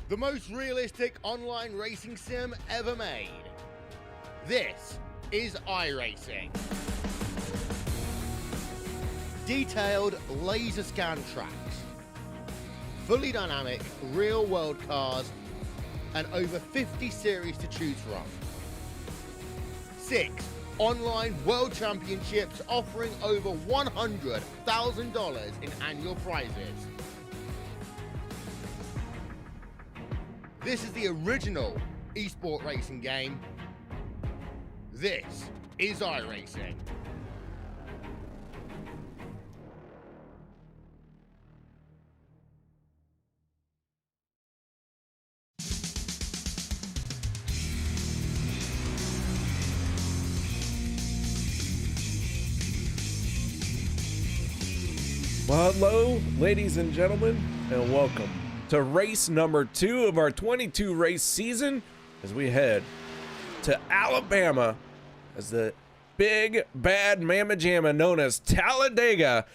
the most realistic online racing sim ever made. This is iRacing. Detailed laser scan tracks, fully dynamic real-world cars, and over 50 series to choose from. 6 online world championships offering over $100,000 in annual prizes. This is the original esport racing game. This is iRacing. Well, hello, ladies and gentlemen, and welcome to race number 2 of our 22 race season as we head to Alabama as the big bad mamma jamma known as Talladega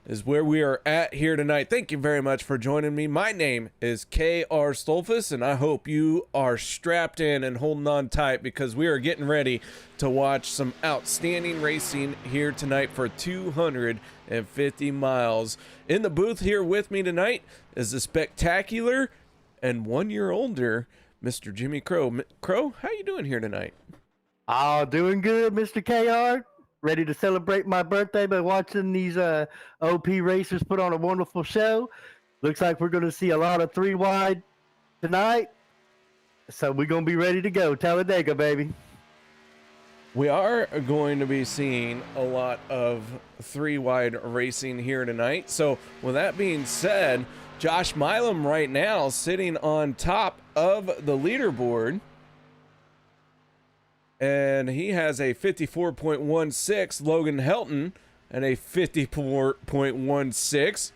is where we are at here tonight. Thank you very much for joining me. My name is K.R. Stolfus, and I hope you are strapped in and holding on tight because we are getting ready to watch some outstanding racing here tonight for 250 miles. In the booth here with me tonight is the spectacular and 1 year older Mr. Jimmy Crow. Crow, how you doing here tonight? Oh, doing good, Mr. KR. Ready to celebrate my birthday by watching these OP racers put on a wonderful show. Looks like we're going to see a lot of 3 wide tonight. So we're going to be ready to go. Talladega, baby. We are going to be seeing a lot of 3 wide racing here tonight. So with that being said, Josh Milam right now sitting on top of the leaderboard. And he has a 54.16, Logan Helton at a 54.16,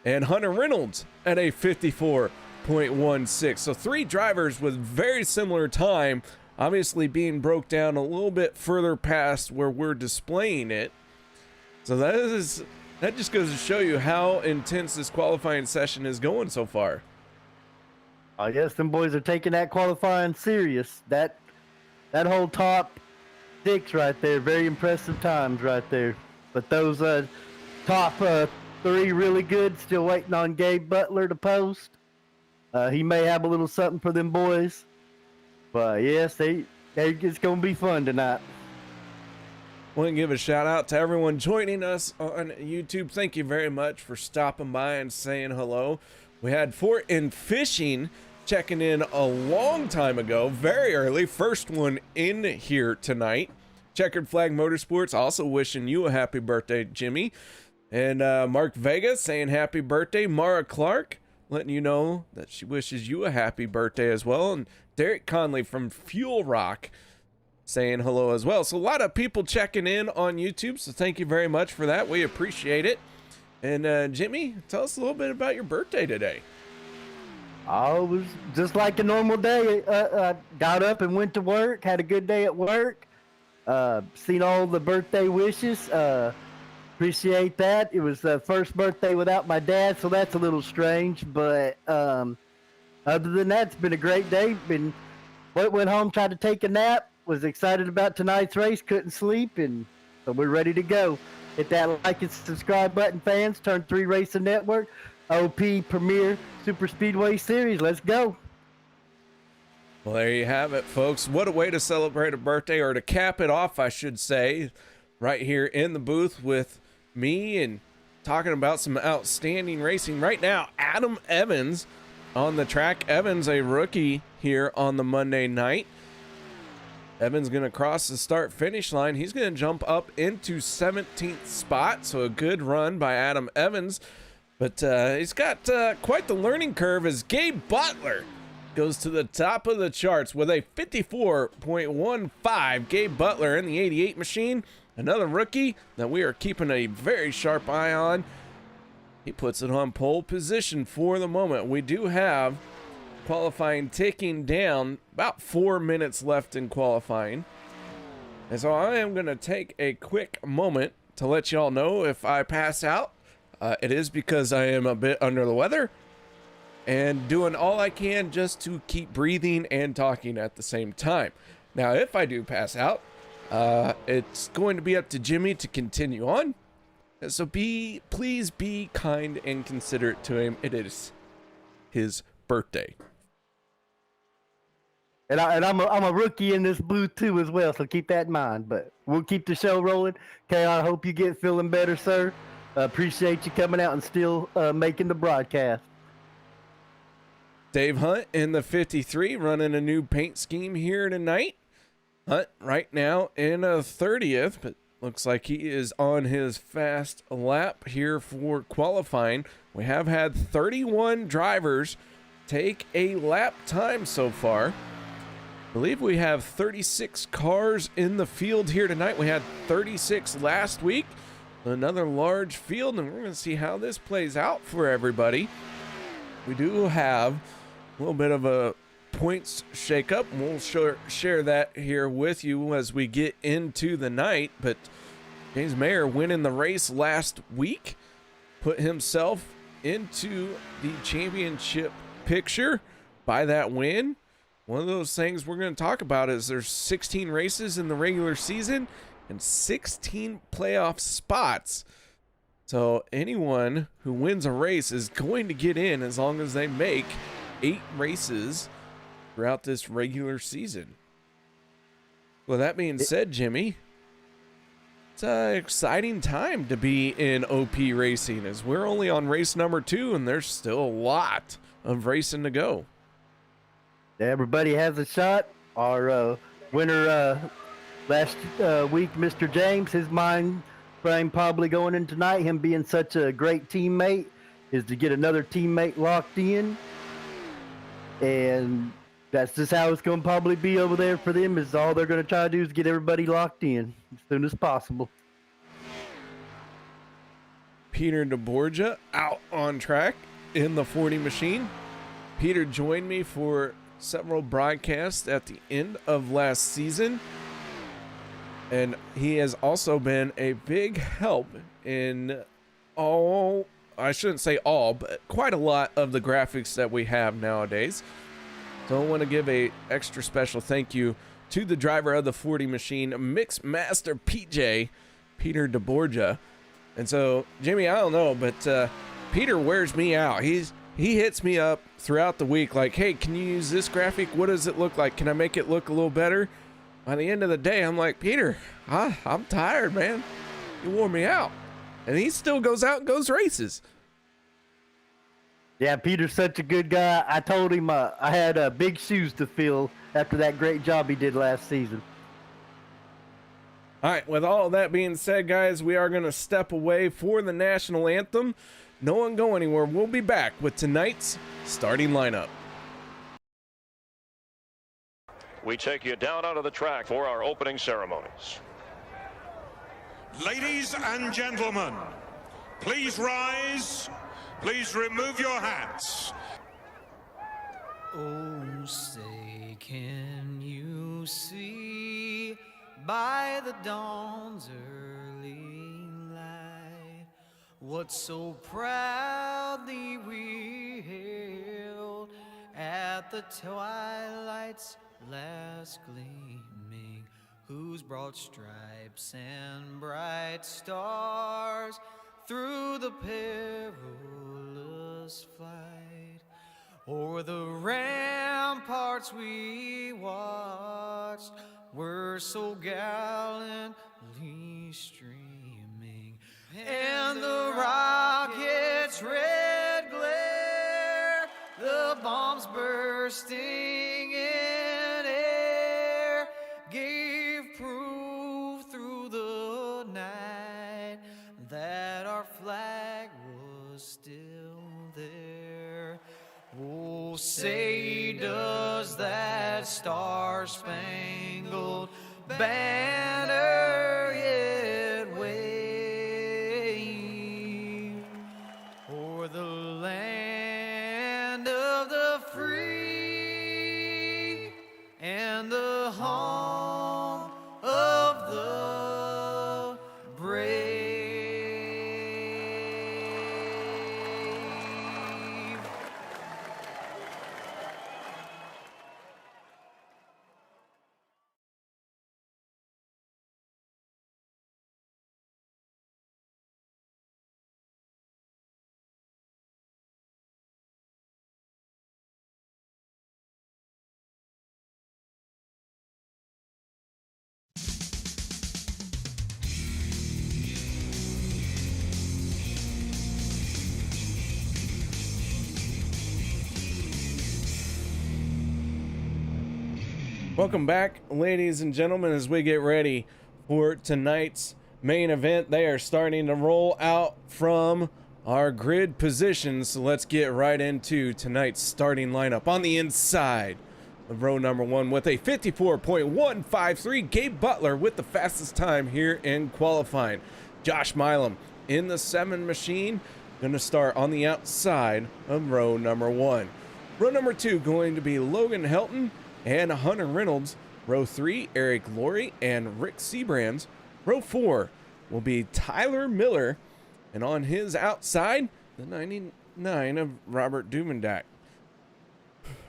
and Hunter Reynolds at a 54.16. So 3 drivers with very similar time, obviously being broke down a little bit further past where we're displaying it. So that just goes to show you how intense this qualifying session is going so far. I guess them boys are taking that qualifying serious. That whole top 6 right there, very impressive times right there. But those top 3 really good, still waiting on Gabe Butler to post. He may have a little something for them boys. But yes, it's going to be fun tonight. I want to give a shout out to everyone joining us on YouTube. Thank you very much for stopping by and saying hello. We had Fort in Fishing checking in a long time ago, very early, first one in here tonight. Checkered Flag Motorsports also wishing you a happy birthday, Jimmy. And Mark Vega saying happy birthday. Mara Clark letting you know that she wishes you a happy birthday as well. And Derek Conley from Fuel Rock saying hello as well. So a lot of people checking in on YouTube, so thank you very much for that. We appreciate it. And Jimmy, tell us a little bit about your birthday today. Oh, it was just like a normal day. Got up and went to work, had a good day at work. Seen all the birthday wishes. Appreciate that. It was the first birthday without my dad, so that's a little strange. But other than that, it's been a great day. Went home, tried to take a nap. Was excited about tonight's race, couldn't sleep, and so we're ready to go. Hit that like and subscribe button, fans. Turn 3 Racing Network. OP Premier Superspeedway Series. Let's go. Well, there you have it, folks. What a way to celebrate a birthday, or to cap it off, I should say, right here in the booth with me and talking about some outstanding racing. Right now, Adam Evans on the track. Evans, a rookie here on the Monday night. Evans going to cross the start-finish line. He's going to jump up into 17th spot, so a good run by Adam Evans. But he's got quite the learning curve as Gabe Butler goes to the top of the charts with a 54.15. Gabe Butler in the 88 machine, another rookie that we are keeping a very sharp eye on. He puts it on pole position for the moment. We do have qualifying ticking down, about 4 minutes left in qualifying. And so I am going to take a quick moment to let y'all know if I pass out. It is because I am a bit under the weather. and doing all I can just to keep breathing and talking at the same time. Now, if I do pass out, it's going to be up to Jimmy to continue on. So please be kind and considerate to him. It is his birthday. And I'm a rookie in this booth too as well, so keep that in mind. But we'll keep the show rolling. Okay, I hope you get feeling better, sir. Appreciate you coming out and still making the broadcast. Dave Hunt in the 53 running a new paint scheme here tonight. Hunt right now in a 30th, but looks like he is on his fast lap here for qualifying. We have had 31 drivers take a lap time so far. I believe we have 36 cars in the field here tonight. We had 36 last week. Another large field, and we're going to see how this plays out for everybody. We do have a little bit of a points shakeup, and we'll share that here with you as we get into the night. But James Mayer winning the race last week, put himself into the championship picture by that win. One of those things we're going to talk about is there's 16 races in the regular season and 16 playoff spots. So anyone who wins a race is going to get in as long as they make 8 races throughout this regular season. Well, that being said, Jimmy, it's an exciting time to be in OP racing as we're only on race number 2 and there's still a lot of racing to go. Everybody has a shot. Our winner last week, Mr. James, his mind frame probably going in tonight, him being such a great teammate, is to get another teammate locked in. And that's just how it's going to probably be over there for them, is all they're going to try to do is get everybody locked in as soon as possible. Peter DeBorgia out on track in the 40 machine. Peter joined me for several broadcasts at the end of last season, and he has also been a big help in all, I shouldn't say all, but quite a lot of the graphics that we have nowadays. So I want to give a extra special thank you to the driver of the 40 machine, Mix Master PJ, Peter DeBorgia. And so, Jimmy, I don't know, but Peter wears me out. He hits me up throughout the week like, hey, can you use this graphic? What does it look like? Can I make it look a little better? By the end of the day, I'm like, Peter, I'm tired, man. You wore me out. And he still goes out and goes races. Yeah, Peter's such a good guy. I told him I had big shoes to fill after that great job he did last season. All right, with all that being said, guys, we are going to step away for the national anthem. No one go anywhere. We'll be back with tonight's starting lineup. We take you down onto the track for our opening ceremonies. Ladies and gentlemen, please rise. Please remove your hats. Oh, say, can you see by the dawn's early light what so proudly we hailed at the twilight's last gleaming, whose broad stripes and bright stars through the perilous fight o'er the ramparts we watched were so gallantly streaming, and the rocket's red glare, the bombs bursting in air, gave proof through the night that our flag was still there. Oh, say does that star-spangled banner yet wave o'er the land of the free and the home of the brave. Welcome back, ladies and gentlemen, as we get ready for tonight's main event. They are starting to roll out from our grid positions, so let's get right into tonight's starting lineup. On the inside of row number 1 with a 54.153, Gabe Butler with the fastest time here in qualifying. Josh Milam in the 7 machine, going to start on the outside of row number 1. Row number 2 going to be Logan Helton and Hunter Reynolds. Row 3, Eric Laurie and Rick Seabrands. Row 4 will be Tyler Miller, and on his outside, the 99 of Robert Duvendak.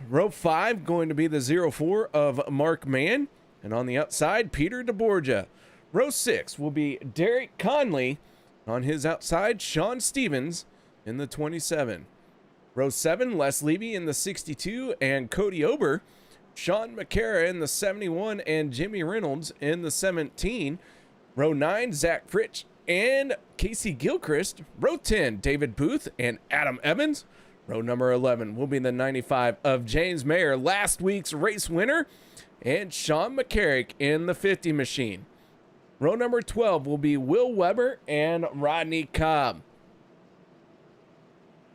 Row 5 going to be the 04 of Mark Mann, and on the outside, Peter DeBorgia. Row 6 will be Derek Conley. On his outside, Sean Stevens in the 27. Row 7, Les Levy in the 62 and Cody Ober. Sean McCara in the 71 and Jimmy Reynolds in the 17. Row 9, Zach Fritsch and Casey Gilchrist. Row 10, David Booth and Adam Evans. Row number 11 will be the 95 of James Mayer, last week's race winner, and Sean McCarrick in the 50 machine. Row number 12 will be Will Weber and Rodney Cobb.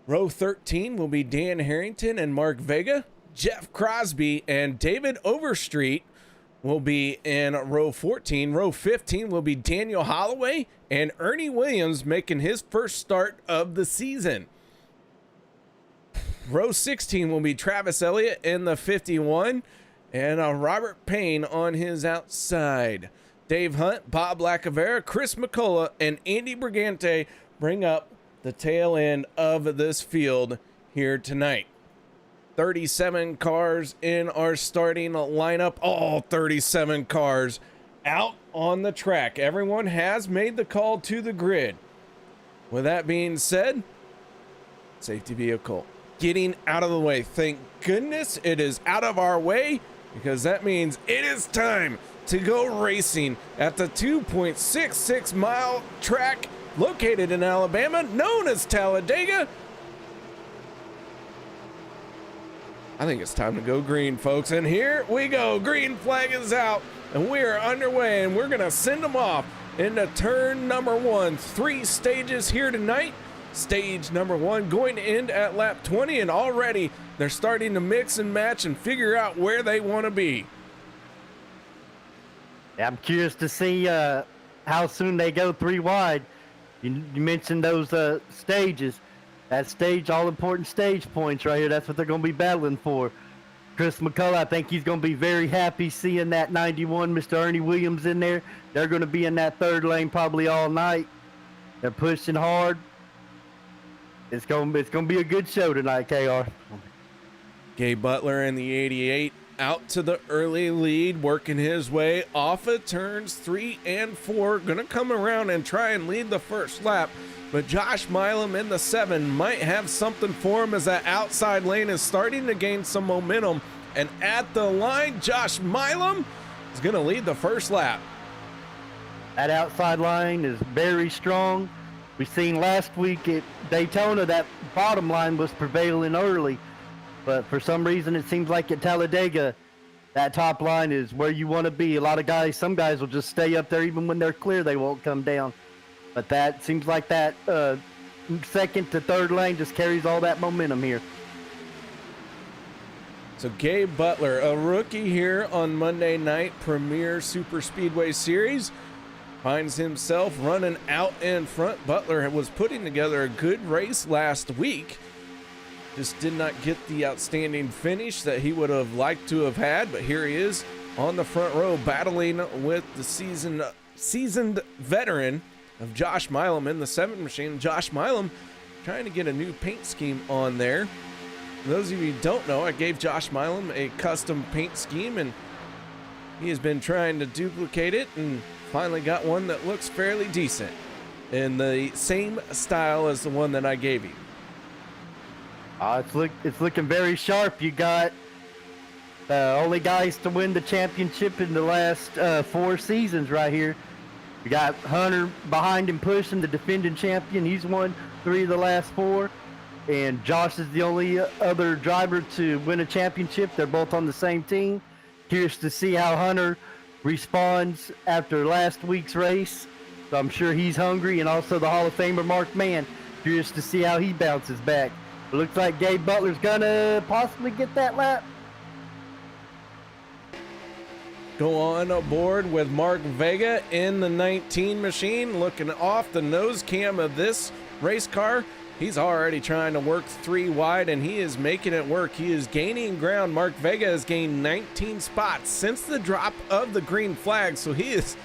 Row 13 will be Dan Harrington and Mark Vega. Jeff Crosby and David Overstreet will be in row 14. Row 15 will be Daniel Holloway and Ernie Williams making his first start of the season. Row 16 will be Travis Elliott in the 51 and Robert Payne on his outside. Dave Hunt, Bob Lacavera, Chris McCullough, and Andy Brigante bring up the tail end of this field here tonight. 37 cars in our starting lineup, all 37 cars out on the track. Everyone has made the call to the grid. With that being said, safety vehicle getting out of the way. Thank goodness it is out of our way, because that means it is time to go racing at the 2.66 mile track located in Alabama, known as Talladega. I think it's time to go green, folks. And here we go. Green flag is out, and we are underway, and we're going to send them off into turn number 1. 3 stages here tonight. Stage number 1 going to end at lap 20, and already they're starting to mix and match and figure out where they want to be. I'm curious to see how soon they go 3 wide. You mentioned those stages. That stage, all-important stage points right here. That's what they're going to be battling for. Chris McCullough, I think he's going to be very happy seeing that 91, Mr. Ernie Williams in there. They're going to be in that 3rd lane probably all night. They're pushing hard. It's going to be a good show tonight, KR. Gabe Butler in the 88 out to the early lead, working his way off of turns 3 and 4. Going to come around and try and lead the first lap. But Josh Milam in the 7 might have something for him, as that outside lane is starting to gain some momentum. And at the line, Josh Milam is going to lead the first lap. That outside line is very strong. We seen last week at Daytona that bottom line was prevailing early. But for some reason, it seems like at Talladega, that top line is where you want to be. A lot of guys, some guys will just stay up there even when they're clear. They won't come down. But that seems like that 2nd to 3rd lane just carries all that momentum here. So Gabe Butler, a rookie here on Monday night Premier Superspeedway Series, finds himself running out in front. Butler was putting together a good race last week. Just did not get the outstanding finish that he would have liked to have had, but here he is on the front row battling with the seasoned veteran of Josh Milam in the 7 machine. Josh Milam trying to get a new paint scheme on there. For those of you who don't know, I gave Josh Milam a custom paint scheme, and he has been trying to duplicate it and finally got one that looks fairly decent in the same style as the one that I gave you. It's looking very sharp. You got only guys to win the championship in the last 4 seasons right here. You got Hunter behind him pushing, the defending champion. He's won 3 of the last 4. And Josh is the only other driver to win a championship. They're both on the same team. Curious to see how Hunter responds after last week's race. So I'm sure he's hungry, and also the Hall of Famer Mark Mann. Curious to see how he bounces back. It looks like Gabe Butler's gonna possibly get that lap. Go on aboard with Mark Vega in the 19 machine, looking off the nose cam of this race car. He's already trying to work 3 wide, and he is making it work. He is gaining ground. Mark Vega has gained 19 spots since the drop of the green flag, so he is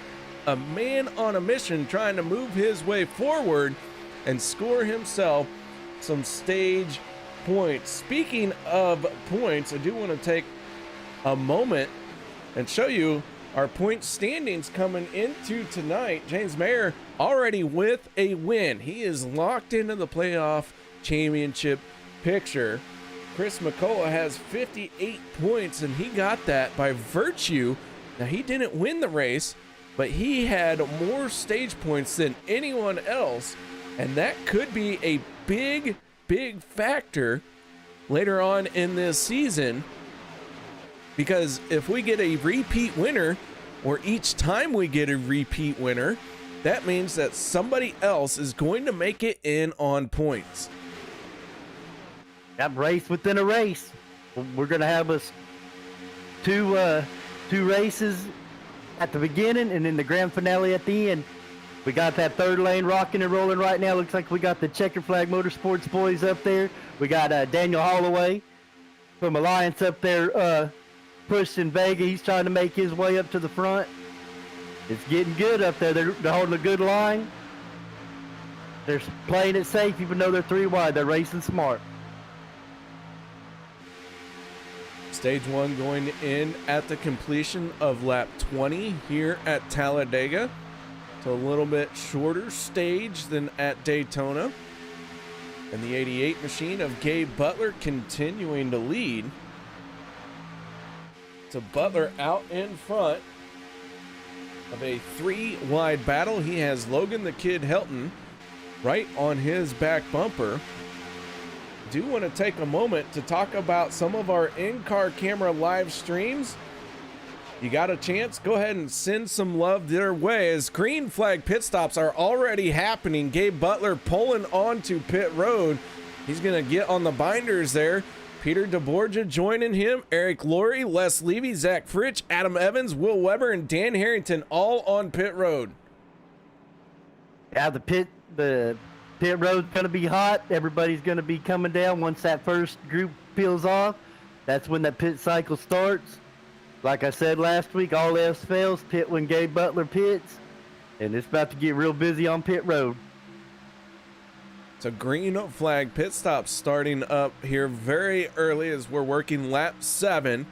a man on a mission trying to move his way forward and score himself some stage points. Speaking of points, I do want to take a moment and show you our point standings coming into tonight. James Mayer already with a win. He is locked into the playoff championship picture. Chris McCullough has 58 points, and he got that by virtue. Now, he didn't win the race, but he had more stage points than anyone else, and that could be a big factor later on in this season, because if we get a repeat winner, or each time we get a repeat winner, that means that somebody else is going to make it in on points. That race within a race. We're going to have us two races at the beginning and then the grand finale at the end. We got that third lane rocking and rolling right now. Looks like we got the Checker Flag Motorsports boys up there. We got Daniel Holloway from Alliance up there pushing Vega. He's trying to make his way up to the front. It's getting good up there. They're holding a good line. They're playing it safe even though they're 3 wide. They're racing smart. Stage 1 going in at the completion of lap 20 here at Talladega. It's a little bit shorter stage than at Daytona. And the 88 machine of Gabe Butler continuing to lead. So Butler out in front of a 3 wide battle. He has Logan the Kid Helton right on his back bumper. Do want to take a moment to talk about some of our in-car camera live streams. You got a chance, go ahead and send some love their way as green flag pit stops are already happening. Gabe Butler pulling onto pit road. He's going to get on the binders there. Peter DeBorgia joining him, Eric Laurie, Les Levy, Zach Fritsch, Adam Evans, Will Weber, and Dan Harrington all on pit road. Yeah, the pit road's going to be hot. Everybody's going to be coming down once that first group peels off. That's when that pit cycle starts. Like I said last week, all else fails, pit when Gabe Butler pits. And it's about to get real busy on pit road. So green flag pit stop starting up here very early as we're working lap 7.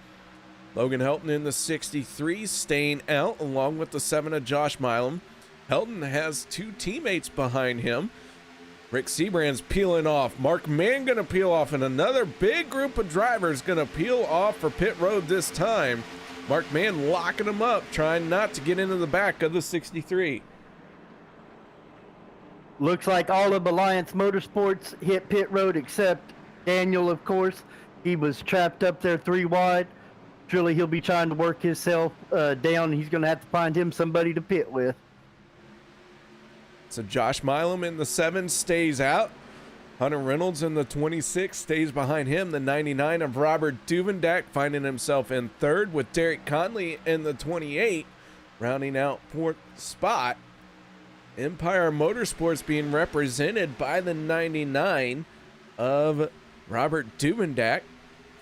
Logan Helton in the 63 staying out along with the 7 of Josh Milam. Helton has 2 teammates behind him. Rick Seabrand's peeling off. Mark Mann gonna peel off, and another big group of drivers gonna peel off for pit road this time. Mark Mann locking them up, trying not to get into the back of the 63. Looks like all of Alliance Motorsports hit pit road except Daniel, of course. He was trapped up there 3 wide. Surely he'll be trying to work himself down. He's going to have to find him somebody to pit with. So Josh Milam in the 7 stays out. Hunter Reynolds in the 26 stays behind him. The 99 of Robert Duvendak finding himself in 3rd with Derek Conley in the 28, rounding out 4th spot. Empire Motorsports being represented by the 99 of Robert Duvendak.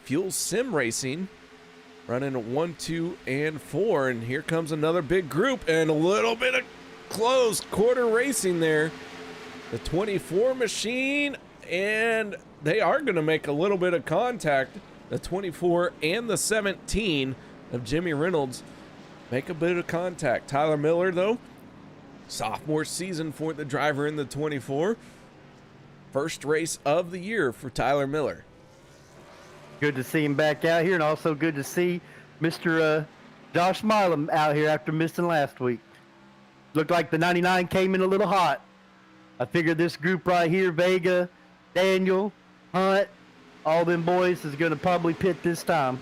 Fuel Sim Racing running 1, 2, and 4. And here comes another big group and a little bit of close quarter racing there. The 24 machine, and they are going to make a little bit of contact. The 24 and the 17 of Jimmy Reynolds make a bit of contact. Tyler Miller, though, sophomore season for the driver in the 24. First race of the year for Tyler Miller. Good to see him back out here, and also good to see Mr. Josh Milam out here after missing last week. Looked like the 99 came in a little hot. I figured this group right here, Vega, Daniel, Hunt, all them boys is going to probably pit this time.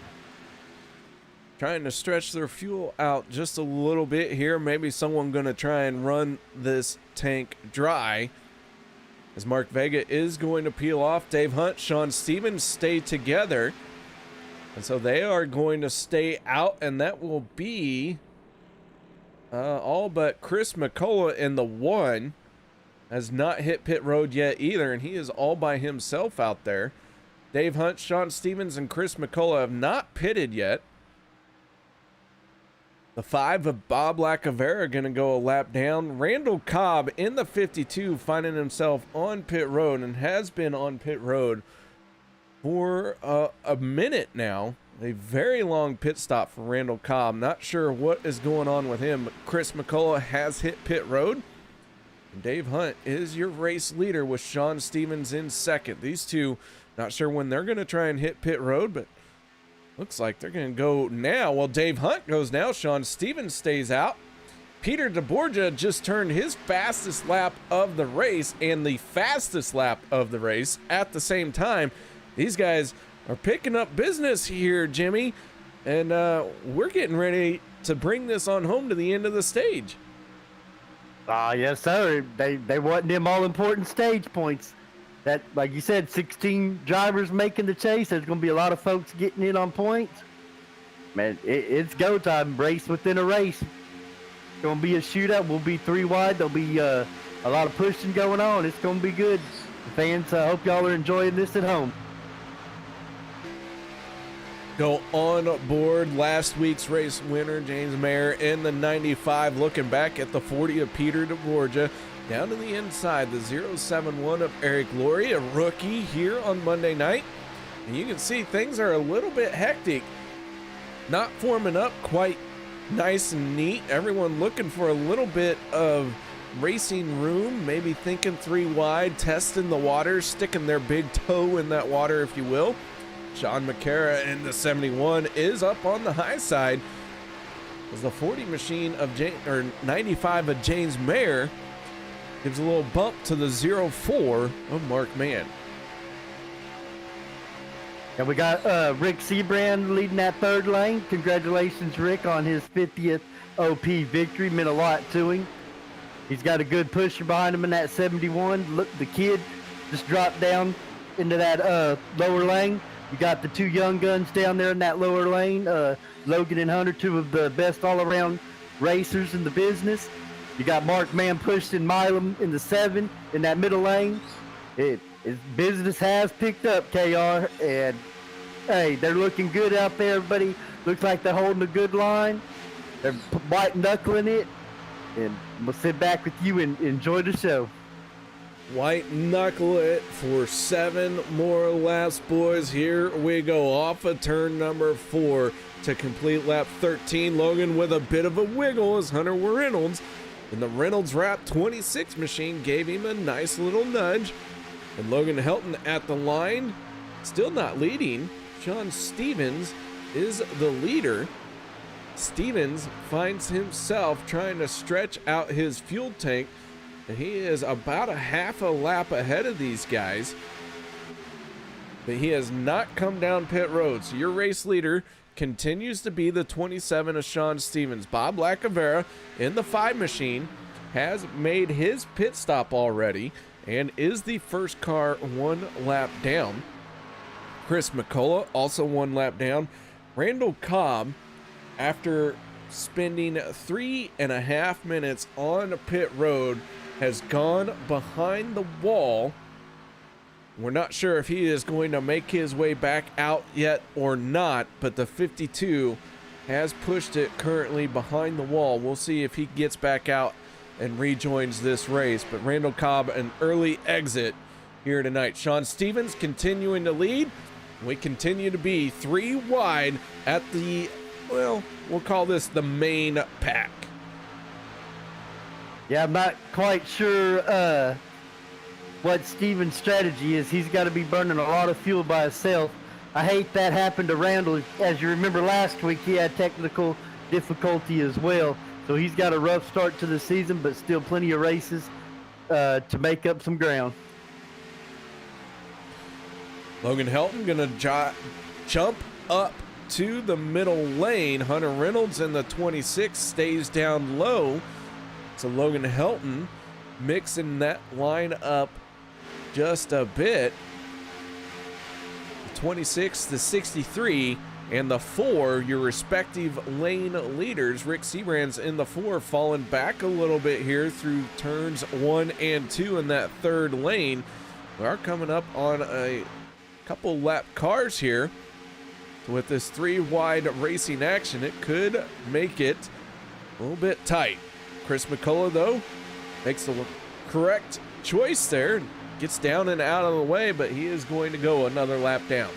trying to stretch their fuel out just a little bit here. Maybe someone going to try and run this tank dry, as Mark Vega is going to peel off. Dave Hunt, Sean Stevens stay together, and so they are going to stay out, and that will be all but Chris McCullough in the 1. Has not hit pit road yet either, and he is all by himself out there. Dave Hunt, Sean Stevens, and Chris McCullough have not pitted yet. The 5 of Bob Lacavera going to go a lap down. Randall Cobb in the 52 finding himself on pit road, and has been on pit road for a minute now. A very long pit stop for Randall Cobb. Not sure what is going on with him, but Chris McCullough has hit pit road. And Dave Hunt is your race leader with Sean Stevens in second. These two, not sure when they're going to try and hit pit road, but looks like they're going to go now. Well, Dave Hunt goes now. Sean Stevens stays out. Peter DeBorgia just turned his fastest lap of the race and the fastest lap of the race at the same time. These guys are picking up business here, Jimmy, and we're getting ready to bring this on home to the end of the stage. Yes, sir. They want them all-important stage points. That, like you said, 16 drivers making the chase. There's going to be a lot of folks getting in on points. Man, it's go time. Race within a race. It's going to be a shootout. We'll be 3 wide. There'll be a lot of pushing going on. It's going to be good. Fans, I hope y'all are enjoying this at home. Go on board last week's race winner, James Mayer, in the 95. Looking back at the 40 of Peter DeBorgia. Down to the inside, the 071 of Eric Laurie, a rookie here on Monday night. And you can see things are a little bit hectic. Not forming up quite nice and neat. Everyone looking for a little bit of racing room, maybe thinking 3 wide, testing the water, sticking their big toe in that water, if you will. Sean McCara in the 71 is up on the high side, as the 40 machine of 95 of James Mayer gives a little bump to the 04 of Mark Mann. And we got Rick Seabrand leading that 3rd lane. Congratulations, Rick, on his 50th OP victory. Meant a lot to him. He's got a good pusher behind him in that 71. Look, the kid just dropped down into that lower lane. You got the 2 young guns down there in that lower lane. Logan and Hunter, 2 of the best all-around racers in the business. You got Mark Mann pushing Milam in the 7 in that middle lane. Business has picked up, KR, and hey, they're looking good out there. Everybody looks like they're holding a good line. They're white knuckling it, and we'll sit back with you and enjoy the show. White knuckle it for 7 more laps, boys. Here we go off of turn number 4 to complete lap 13. Logan with a bit of a wiggle as Hunter Reynolds and the Reynolds Wrap 26 machine gave him a nice little nudge. And Logan Helton at the line, still not leading. Sean Stevens is the leader. Stevens finds himself trying to stretch out his fuel tank, and he is about a half a lap ahead of these guys. But he has not come down pit road. So your race leader continues to be the 27 of Sean Stevens. Bob Lacavera in the 5 machine has made his pit stop already and is the first car 1 lap down. Chris McCullough also 1 lap down. Randall Cobb, after spending 3.5 minutes on pit road, has gone behind the wall. We're not sure if he is going to make his way back out yet or not, but the 52 has pushed it currently behind the wall. We'll see if he gets back out and rejoins this race. But Randall Cobb, an early exit here tonight. Sean Stevens continuing to lead. We continue to be 3 wide at the, well, we'll call this the main pack. Yeah, I'm not quite sure what Steven's strategy is. He's got to be burning a lot of fuel by himself. I hate that happened to Randall. As you remember last week, he had technical difficulty as well. So he's got a rough start to the season, but still plenty of races to make up some ground. Logan Helton gonna jump up into the middle lane. Hunter Reynolds in the 26 stays down low. So Logan Helton mixing that line up just a bit. The 26, the 63, and the 4, your respective lane leaders. Rick Seabrand's in the 4, falling back a little bit here through turns 1 and 2 in that third lane. We are coming up on a couple lap cars here. With this 3-wide racing action, it could make it a little bit tight. Chris McCullough, though, makes the correct choice there. Gets down and out of the way, but he is going to go another lap down.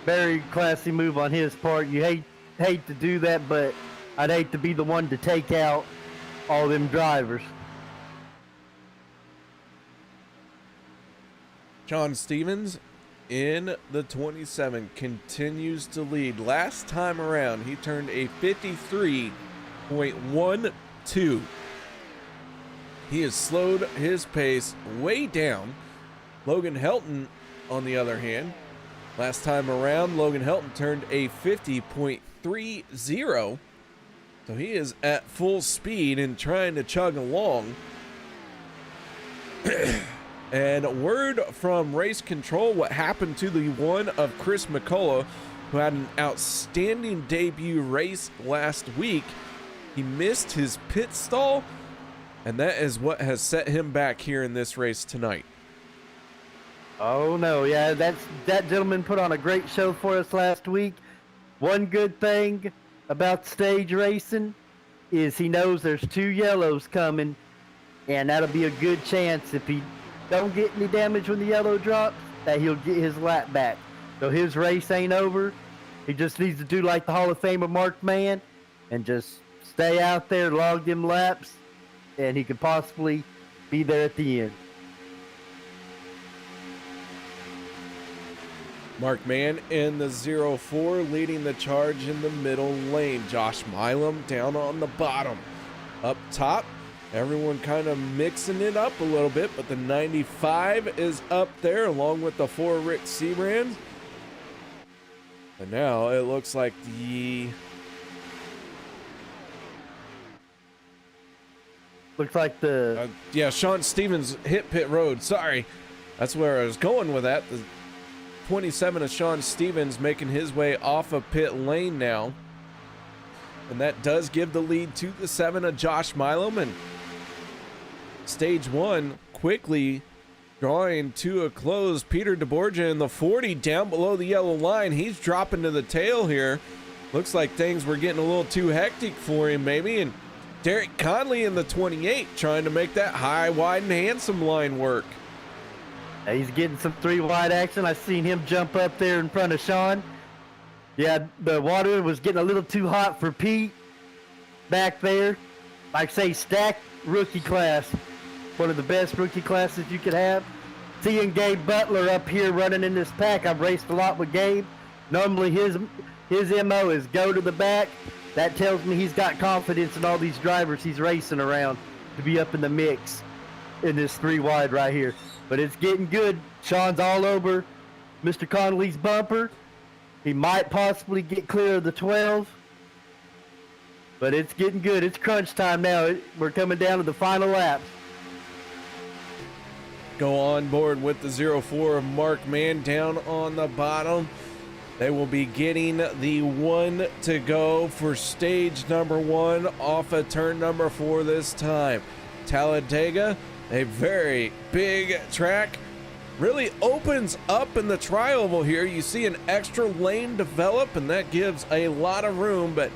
Very classy move on his part. You hate to do that, but I'd hate to be the one to take out all them drivers. John Stevens in the 27 continues to lead. Last time around, he turned a 53.12. He has slowed his pace way down. Logan Helton, on the other hand, last time around, Logan Helton turned a 50.30. So he is at full speed and trying to chug along. And word from race control, what happened to the one of Chris McCullough, who had an outstanding debut race last week. He missed his pit stall, and that is what has set him back here in this race tonight. Oh no, yeah, that gentleman put on a great show for us last week. One good thing about stage racing is he knows there's 2 yellows coming, and that'll be a good chance if he don't get any damage when the yellow drops, that he'll get his lap back. So his race ain't over. He just needs to do like the Hall of Famer Mark Mann and just stay out there, log them laps, and he could possibly be there at the end. Mark Mann in the 04 leading the charge in the middle lane. Josh Milam down on the bottom. Up top, everyone kind of mixing it up a little bit, but the 95 is up there along with the 4 Rick Seabrand. And now it looks like yeah, Sean Stevens hit pit road. Sorry, that's where I was going with that. The 27 of Sean Stevens making his way off of pit lane now. And that does give the lead to the 7 of Josh Milam. And stage 1 quickly drawing to a close. Peter DeBorgia in the 40 down below the yellow line. He's dropping to the tail here. Looks like things were getting a little too hectic for him maybe. And Derek Conley in the 28 trying to make that high, wide, and handsome line work. He's getting some 3-wide action. I seen him jump up there in front of Sean. Yeah, the water was getting a little too hot for Pete back there. Like I say, stacked rookie class. One of the best rookie classes you could have. Seeing Gabe Butler up here running in this pack. I've raced a lot with Gabe. Normally his MO is go to the back. That tells me he's got confidence in all these drivers he's racing around to be up in the mix in this 3-wide right here. But it's getting good. Sean's all over Mr. Connolly's bumper. He might possibly get clear of the 12. But it's getting good. It's crunch time now. We're coming down to the final laps. Go on board with the 04 of Mark Mann down on the bottom. They will be getting the 1 to go for stage number 1 off of turn number 4 this time. Talladega, a very big track, really opens up in the tri-oval here. You see an extra lane develop, and that gives a lot of room, but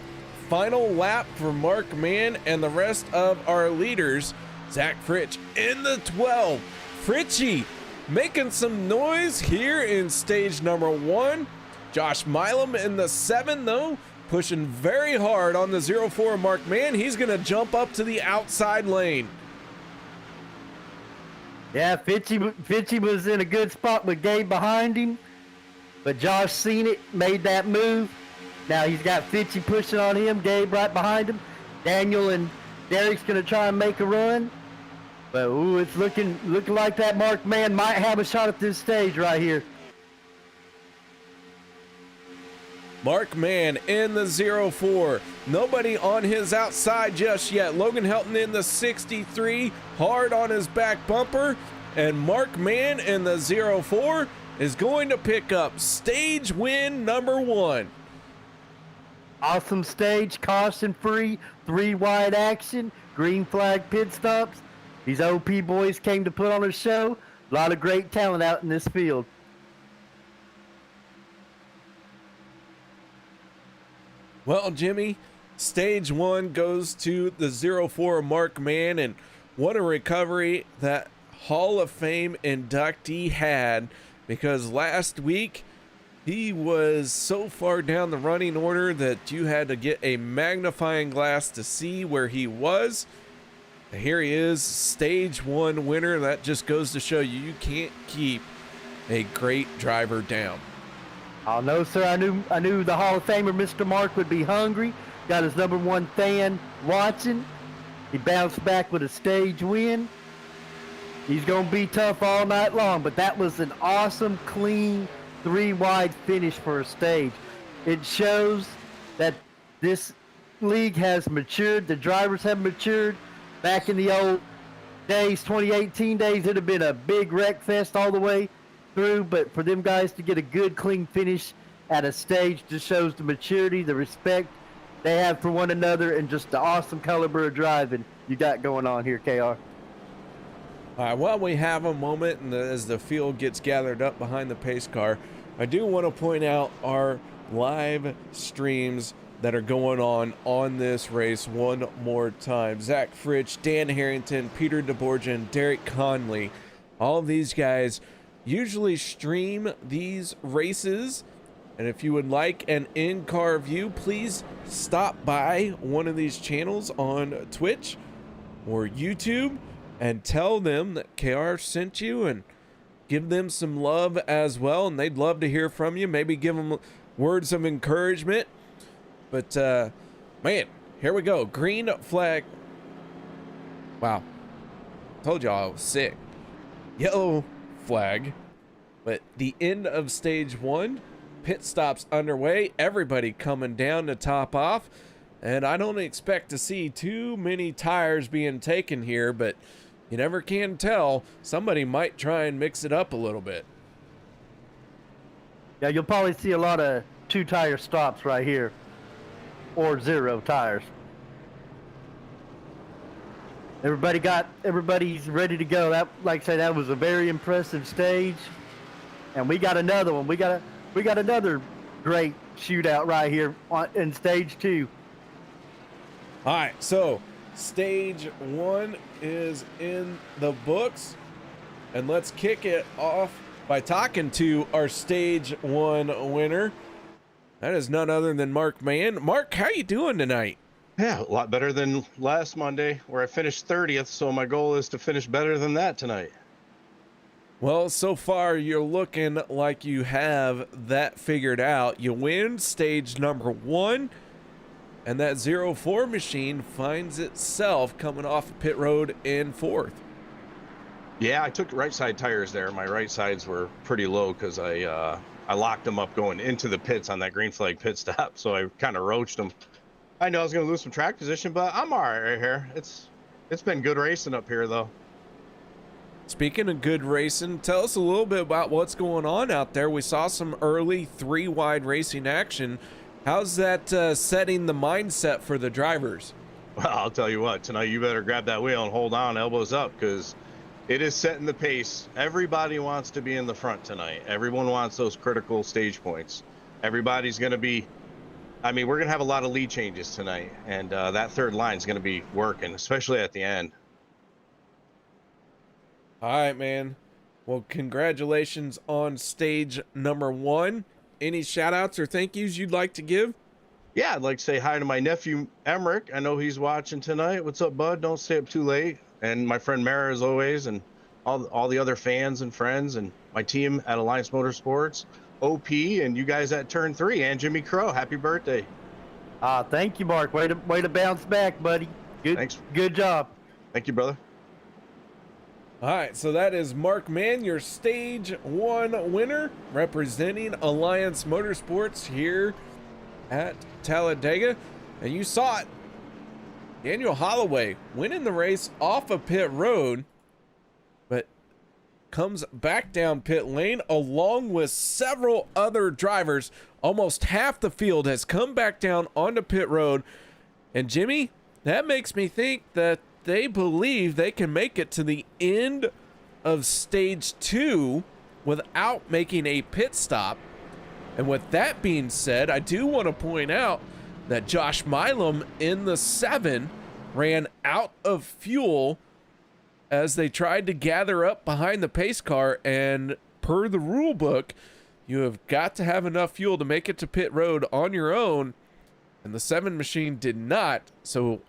final lap for Mark Mann and the rest of our leaders. Zach Fritsch in the 12. Fritchie making some noise here in stage number 1. Josh Milam in the 7, though, pushing very hard on the 04 Mark Mann. He's going to jump up to the outside lane. Yeah, Fitchy was in a good spot with Gabe behind him, but Josh seen it, made that move. Now he's got Fitchy pushing on him, Gabe right behind him. Daniel and Derek's going to try and make a run. But, ooh, it's looking like that Mark Mann might have a shot at this stage right here. Mark Mann in the 04. Nobody on his outside just yet. Logan Helton in the 63, hard on his back bumper. And Mark Mann in the 04 is going to pick up stage win number 1. Awesome stage, caution free, 3 wide action, green flag pit stops. These OP boys came to put on a show. A lot of great talent out in this field. Well, Jimmy, stage 1 goes to the 04 Mark Mann, and what a recovery that Hall of Fame inductee had, because last week he was so far down the running order that you had to get a magnifying glass to see where he was. Here he is, stage 1 winner. That just goes to show you can't keep a great driver down. Oh no, sir. I knew the Hall of Famer, Mr. Mark, would be hungry. Got his number 1 fan watching. He bounced back with a stage win. He's gonna be tough all night long, but that was an awesome, clean, 3 wide finish for a stage. It shows that this league has matured. The drivers have matured. Back in the old days, 2018 days, it'd have been a big wreck fest all the way through, but for them guys to get a good clean finish at a stage just shows the maturity, the respect they have for one another, and just the awesome caliber of driving you got going on here, KR. All right, while we have a moment and as the field gets gathered up behind the pace car, I do want to point out our live streams that are going on this race one more time. Zach Fritsch, Dan Harrington, Peter DeBorgian, Derek Conley, all of these guys usually stream these races, and if you would like an in-car view, please stop by one of these channels on Twitch or YouTube and tell them that KR sent you and give them some love as well, and they'd love to hear from you. Maybe give them words of encouragement. But man, here we go. Green flag. Wow, told y'all I was sick. Yellow flag, but the end of stage 1, pit stops underway, everybody coming down to top off, and I don't expect to see too many tires being taken here, but you never can tell. Somebody might try and mix it up a little bit. Yeah, you'll probably see a lot of 2-tire stops right here, or 0 tires. Everybody's ready to go. That, like I say, that was a very impressive stage, and we got another one. We got another great shootout right here in stage 2. All right, so stage 1 is in the books, and let's kick it off by talking to our stage 1 winner. That is none other than Mark Mann. Mark, how you doing tonight? Yeah, a lot better than last Monday, where I finished 30th, so my goal is to finish better than that tonight. Well, so far you're looking like you have that figured out. You win stage number 1, and that 04 machine finds itself coming off of pit road in 4th. Yeah, I took right side tires there. My right sides were pretty low because I locked them up going into the pits on that green flag pit stop, so I kind of roached them. I know I was going to lose some track position, but I'm all right here. It's been good racing up here, though. Speaking of good racing, tell us a little bit about what's going on out there. We saw some early 3-wide racing action. How's that setting the mindset for the drivers? Well, I'll tell you what, tonight you better grab that wheel and hold on, elbows up, because it is setting the pace. Everybody wants to be in the front tonight. Everyone wants those critical stage points. Everybody's going to be, I mean, we're going to have a lot of lead changes tonight, and that third line is going to be working, especially at the end. All right, man. Well, congratulations on stage number 1. Any shout outs or thank yous you'd like to give? Yeah, I'd like to say hi to my nephew, Emmerich. I know he's watching tonight. What's up, bud? Don't stay up too late. And my friend Mara, as always, and all the other fans and friends, and my team at Alliance Motorsports, OP, and you guys at Turn 3, and Jimmy Crow. Happy birthday. Thank you, Mark. Way to bounce back, buddy. Good. Thanks. Good job. Thank you, brother. All right, so that is Mark Mann, your stage 1 winner, representing Alliance Motorsports here at Talladega, and you saw it. Daniel Holloway winning the race off of pit road, but comes back down pit lane along with several other drivers. Almost half the field has come back down onto pit road. And Jimmy, that makes me think that they believe they can make it to the end of stage 2 without making a pit stop. And with that being said, I do want to point out that Josh Milam in the 7 ran out of fuel as they tried to gather up behind the pace car, and per the rule book, you have got to have enough fuel to make it to pit road on your own, and the 7 machine did not. So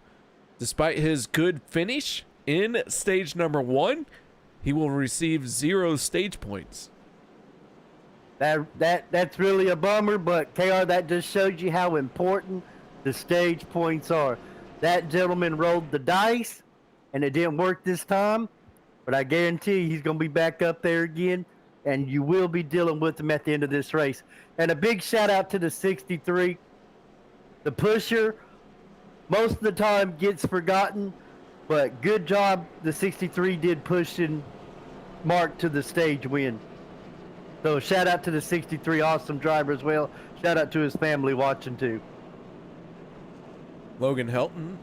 despite his good finish in stage number 1, he will receive 0 stage points. That's really a bummer, but KR, that just shows you how important the stage points are. That gentleman rolled the dice, and it didn't work this time, but I guarantee you he's going to be back up there again, and you will be dealing with him at the end of this race. And a big shout out to the 63. The pusher, most of the time gets forgotten, but good job the 63 did pushing Mark to the stage win. So shout out to the 63, awesome driver as well. Shout out to his family watching too. Logan Helton,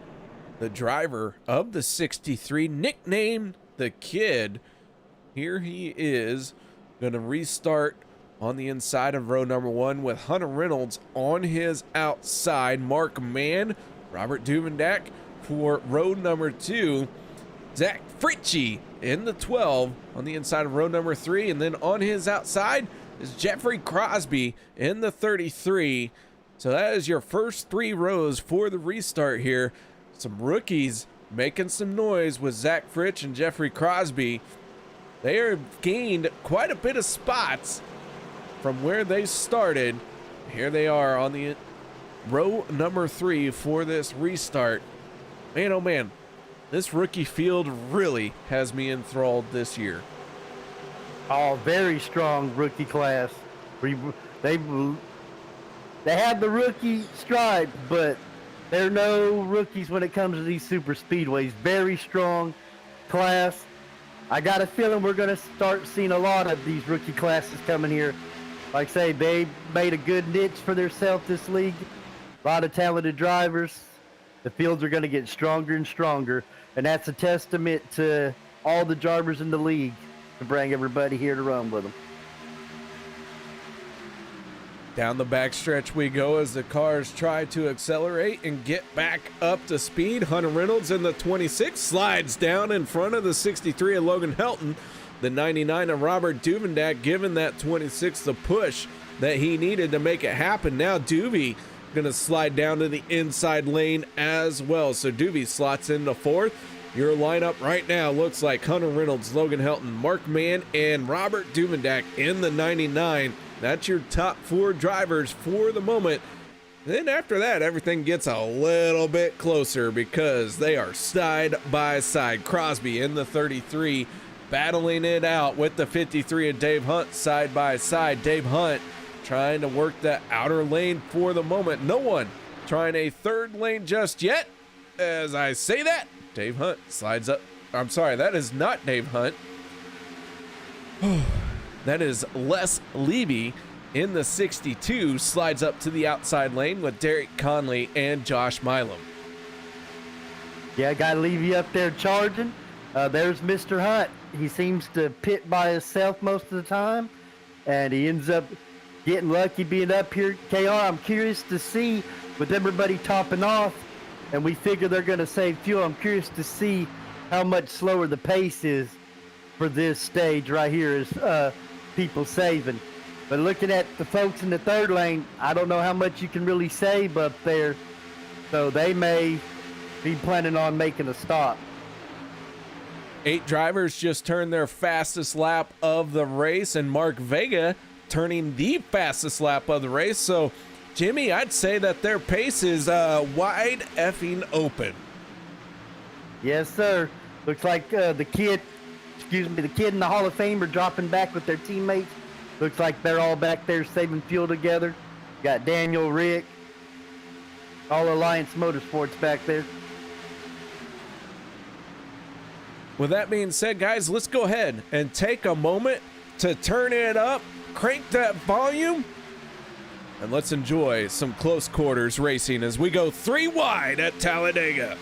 the driver of the 63, nicknamed the Kid. Here he is going to restart on the inside of row number 1 with Hunter Reynolds on his outside. Mark Mann, Robert Duvendak for row number 2. Zach Fritchie in the 12 on the inside of row number 3. And then on his outside is Jeffrey Crosby in the 33. So that is your first 3 rows for the restart here. Some rookies making some noise with Zach Fritch and Jeffrey Crosby. They have gained quite a bit of spots from where they started. Here they are on the row number 3 for this restart. Man, oh man, this rookie field really has me enthralled this year. Oh, very strong rookie class. They have the rookie stripe, but they're no rookies when it comes to these super speedways. Very strong class. I got a feeling we're going to start seeing a lot of these rookie classes coming here. Like I say, they made a good niche for themselves this league. A lot of talented drivers. The fields are going to get stronger and stronger, and that's a testament to all the drivers in the league to bring everybody here to run with them. Down the backstretch we go as the cars try to accelerate and get back up to speed. Hunter Reynolds in the 26 slides down in front of the 63 of Logan Helton. The 99 of Robert Duvendak giving that 26 the push that he needed to make it happen. Now Duvey going to slide down to the inside lane as well. So Duvey slots into 4th. Your lineup right now looks like Hunter Reynolds, Logan Helton, Mark Mann, and Robert Duvendak in the 99. That's your top 4 drivers for the moment. Then after that, everything gets a little bit closer because they are side by side. Crosby in the 33, battling it out with the 53 of Dave Hunt side by side. Dave Hunt trying to work the outer lane for the moment. No one trying a 3rd lane just yet. As I say that, Dave Hunt slides up. I'm sorry, that is not Dave Hunt. That is Les Levy in the 62, slides up to the outside lane with Derek Conley and Josh Milam. Yeah, got Levy up there charging. There's Mr. Hunt. He seems to pit by himself most of the time, and he ends up getting lucky being up here. KR, I'm curious to see with everybody topping off, and we figure they're going to save fuel. I'm curious to see how much slower the pace is for this stage right here as people saving. But looking at the folks in the 3rd lane, I don't know how much you can really save up there. So they may be planning on making a stop. 8 drivers just turned their fastest lap of the race, and Mark Vega turning the fastest lap of the race. So, Jimmy, I'd say that their pace is wide effing open. Yes, sir. Looks like the kid and the Hall of Fame are dropping back with their teammates. Looks like they're all back there saving fuel together. Got Daniel, Rick, All Alliance Motorsports back there. With that being said, guys, let's go ahead and take a moment to turn it up, crank that volume, and let's enjoy some close quarters racing as we go 3 wide at Talladega.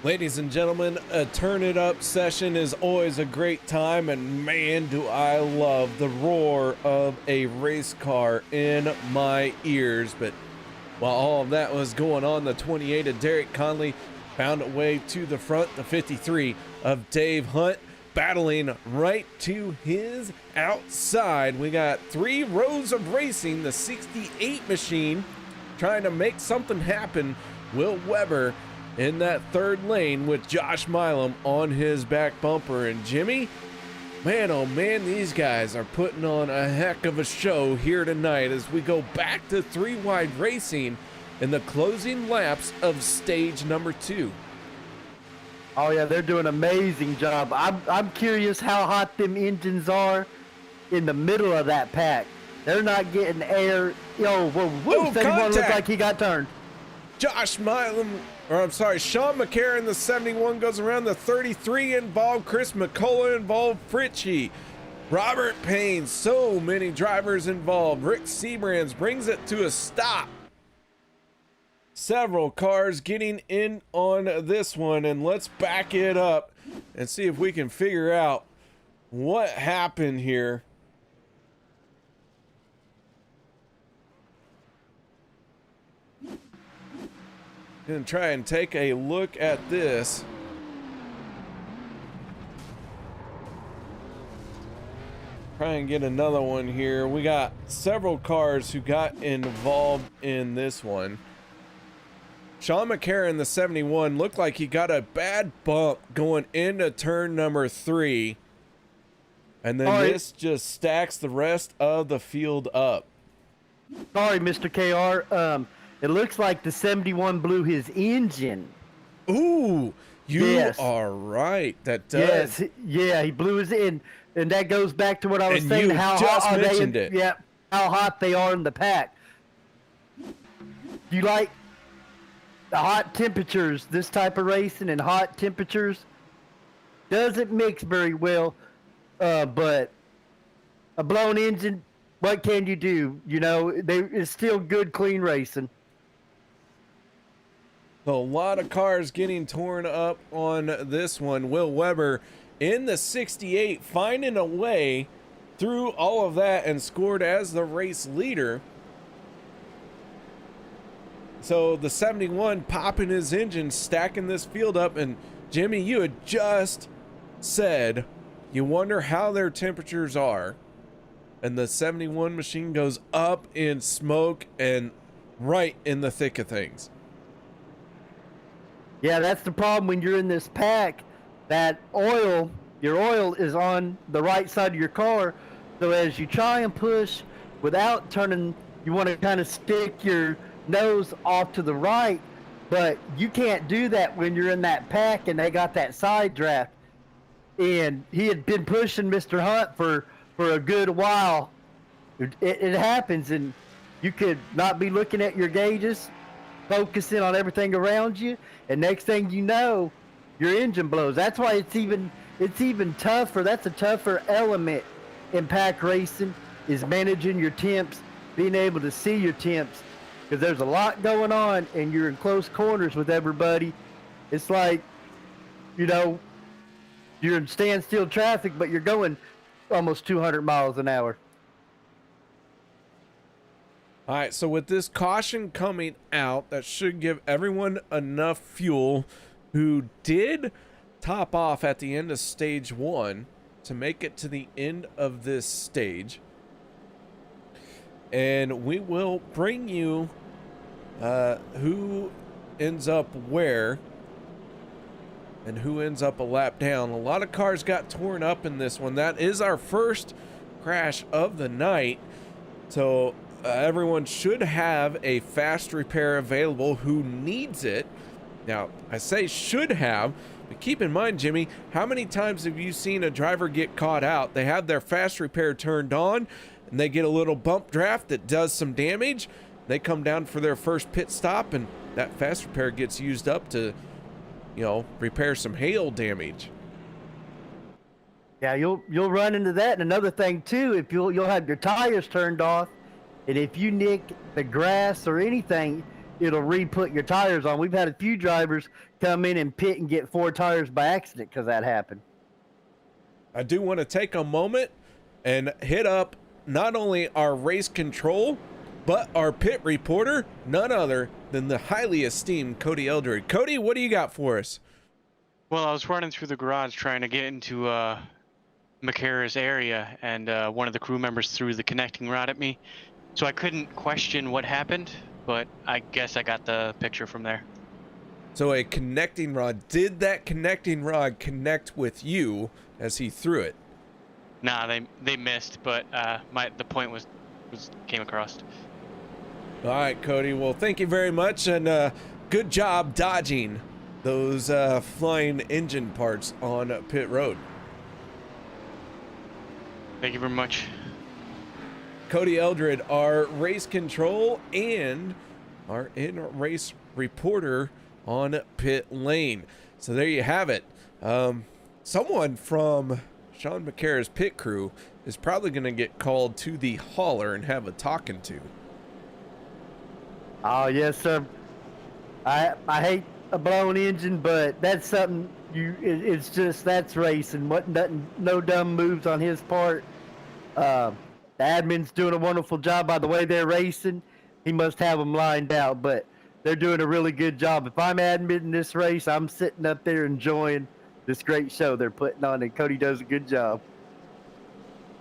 Ladies and gentlemen, a Turn It Up session is always a great time, and man, do I love the roar of a race car in my ears. But while all of that was going on, the 28 of Derek Conley found a way to the front, the 53 of Dave Hunt battling right to his outside. We got 3 rows of racing, the 68 machine trying to make something happen. Will Weber in that 3rd lane with Josh Milam on his back bumper. And Jimmy, man, oh man, these guys are putting on a heck of a show here tonight as we go back to 3 wide racing in the closing laps of stage number 2. Oh yeah, they're doing an amazing job. I'm curious how hot them engines are in the middle of that pack. They're not getting air. Yo, whoa, Oh, anyone look contact. like he got turned. Josh Milam or I'm sorry, Sean McCarron, the 71 goes around, the 33 involved, Chris McCullough involved, Fritchie, Robert Payne, so many drivers involved. Rick Sebrands brings it to a stop. Several cars getting in on this one, and let's back it up and see if we can figure out what happened here. Gonna try and take a look at this. Try and get another one here. We got several cars who got involved in this one. Sean McCarron, the 71, looked like he got a bad bump going into turn number 3. And then this just stacks the rest of the field up. Sorry, Mr. KR. It looks like the 71 blew his engine. Ooh, you are right. That does. Yes, yeah, he blew his engine. And that goes back to what I was And saying. you How just hot are mentioned they? it. Yeah, how hot they are in the pack. You like the hot temperatures? This type of racing and hot temperatures doesn't mix very well. But a blown engine, what can you do? You know, it's still good, clean racing. A lot of cars getting torn up on this one. Will Weber in the 68 finding a way through all of that and scored as the race leader. So the 71 popping his engine, stacking this field up. And Jimmy, you had just said you wonder how their temperatures are. And the 71 machine goes up in smoke and right in the thick of things. Yeah, that's the problem when you're in this pack. That oil, your oil is on the right side of your car. So as you try and push without turning, you want to kind of stick your nose off to the right. But you can't do that when you're in that pack and they got that side draft. And he had been pushing Mr. Hunt for a good while. It happens, and you could not be looking at your gauges, focusing on everything around you, and next thing you know, your engine blows. That's why it's even tougher. That's a tougher element in pack racing, is managing your temps, being able to see your temps, because there's a lot going on and you're in close corners with everybody. It's like, you know, you're in standstill traffic, but you're going almost 200 miles an hour. All right, so with this caution coming out, that should give everyone enough fuel who did top off at the end of stage 1 to make it to the end of this stage. And we will bring you who ends up where and who ends up a lap down. A lot of cars got torn up in this one. That is our first crash of the night. So everyone should have a fast repair available who needs it. Now, I say should have, but keep in mind, Jimmy, how many times have you seen a driver get caught out? They have their fast repair turned on, and they get a little bump draft that does some damage. They come down for their first pit stop, and that fast repair gets used up to, you know, repair some hail damage. Yeah, you'll run into that. And another thing too, if you'll have your tires turned off, and if you nick the grass or anything, it'll re-put your tires on. We've had a few drivers come in and pit and get 4 tires by accident because that happened. I do want to take a moment and hit up not only our race control, but our pit reporter, none other than the highly esteemed Cody Eldred. Cody, what do you got for us? Well, I was running through the garage trying to get into McCarra's area, and one of the crew members threw the connecting rod at me. So I couldn't question what happened, but I guess I got the picture from there. So a connecting rod. Did that connecting rod connect with you as he threw it? Nah, they missed, but the point was came across. All right, Cody. Well, thank you very much, and good job dodging those flying engine parts on pit road. Thank you very much. Cody Eldred, our race control and our in-race reporter on pit lane. So there you have it. Someone from Sean McCara's pit crew is probably going to get called to the hauler and have a talking to. Oh, yes, sir. I hate a blown engine, but that's something it's just, that's racing. No dumb moves on his part. The admin's doing a wonderful job by the way they're racing. He must have them lined out, but they're doing a really good job. If I'm admin in this race, I'm sitting up there enjoying this great show they're putting on, and Cody does a good job.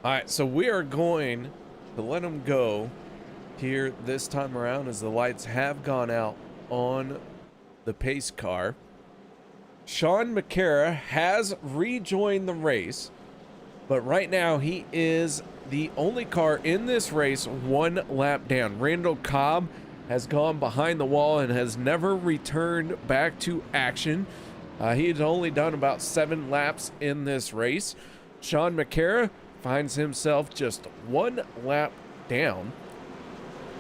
All right, so we are going to let him go here this time around as the lights have gone out on the pace car. Sean McCara has rejoined the race, but right now he is the only car in this race one lap down. Randall Cobb has gone behind the wall and has never returned back to action. He had only done about 7 laps in this race. Sean McCara finds himself just 1 lap down,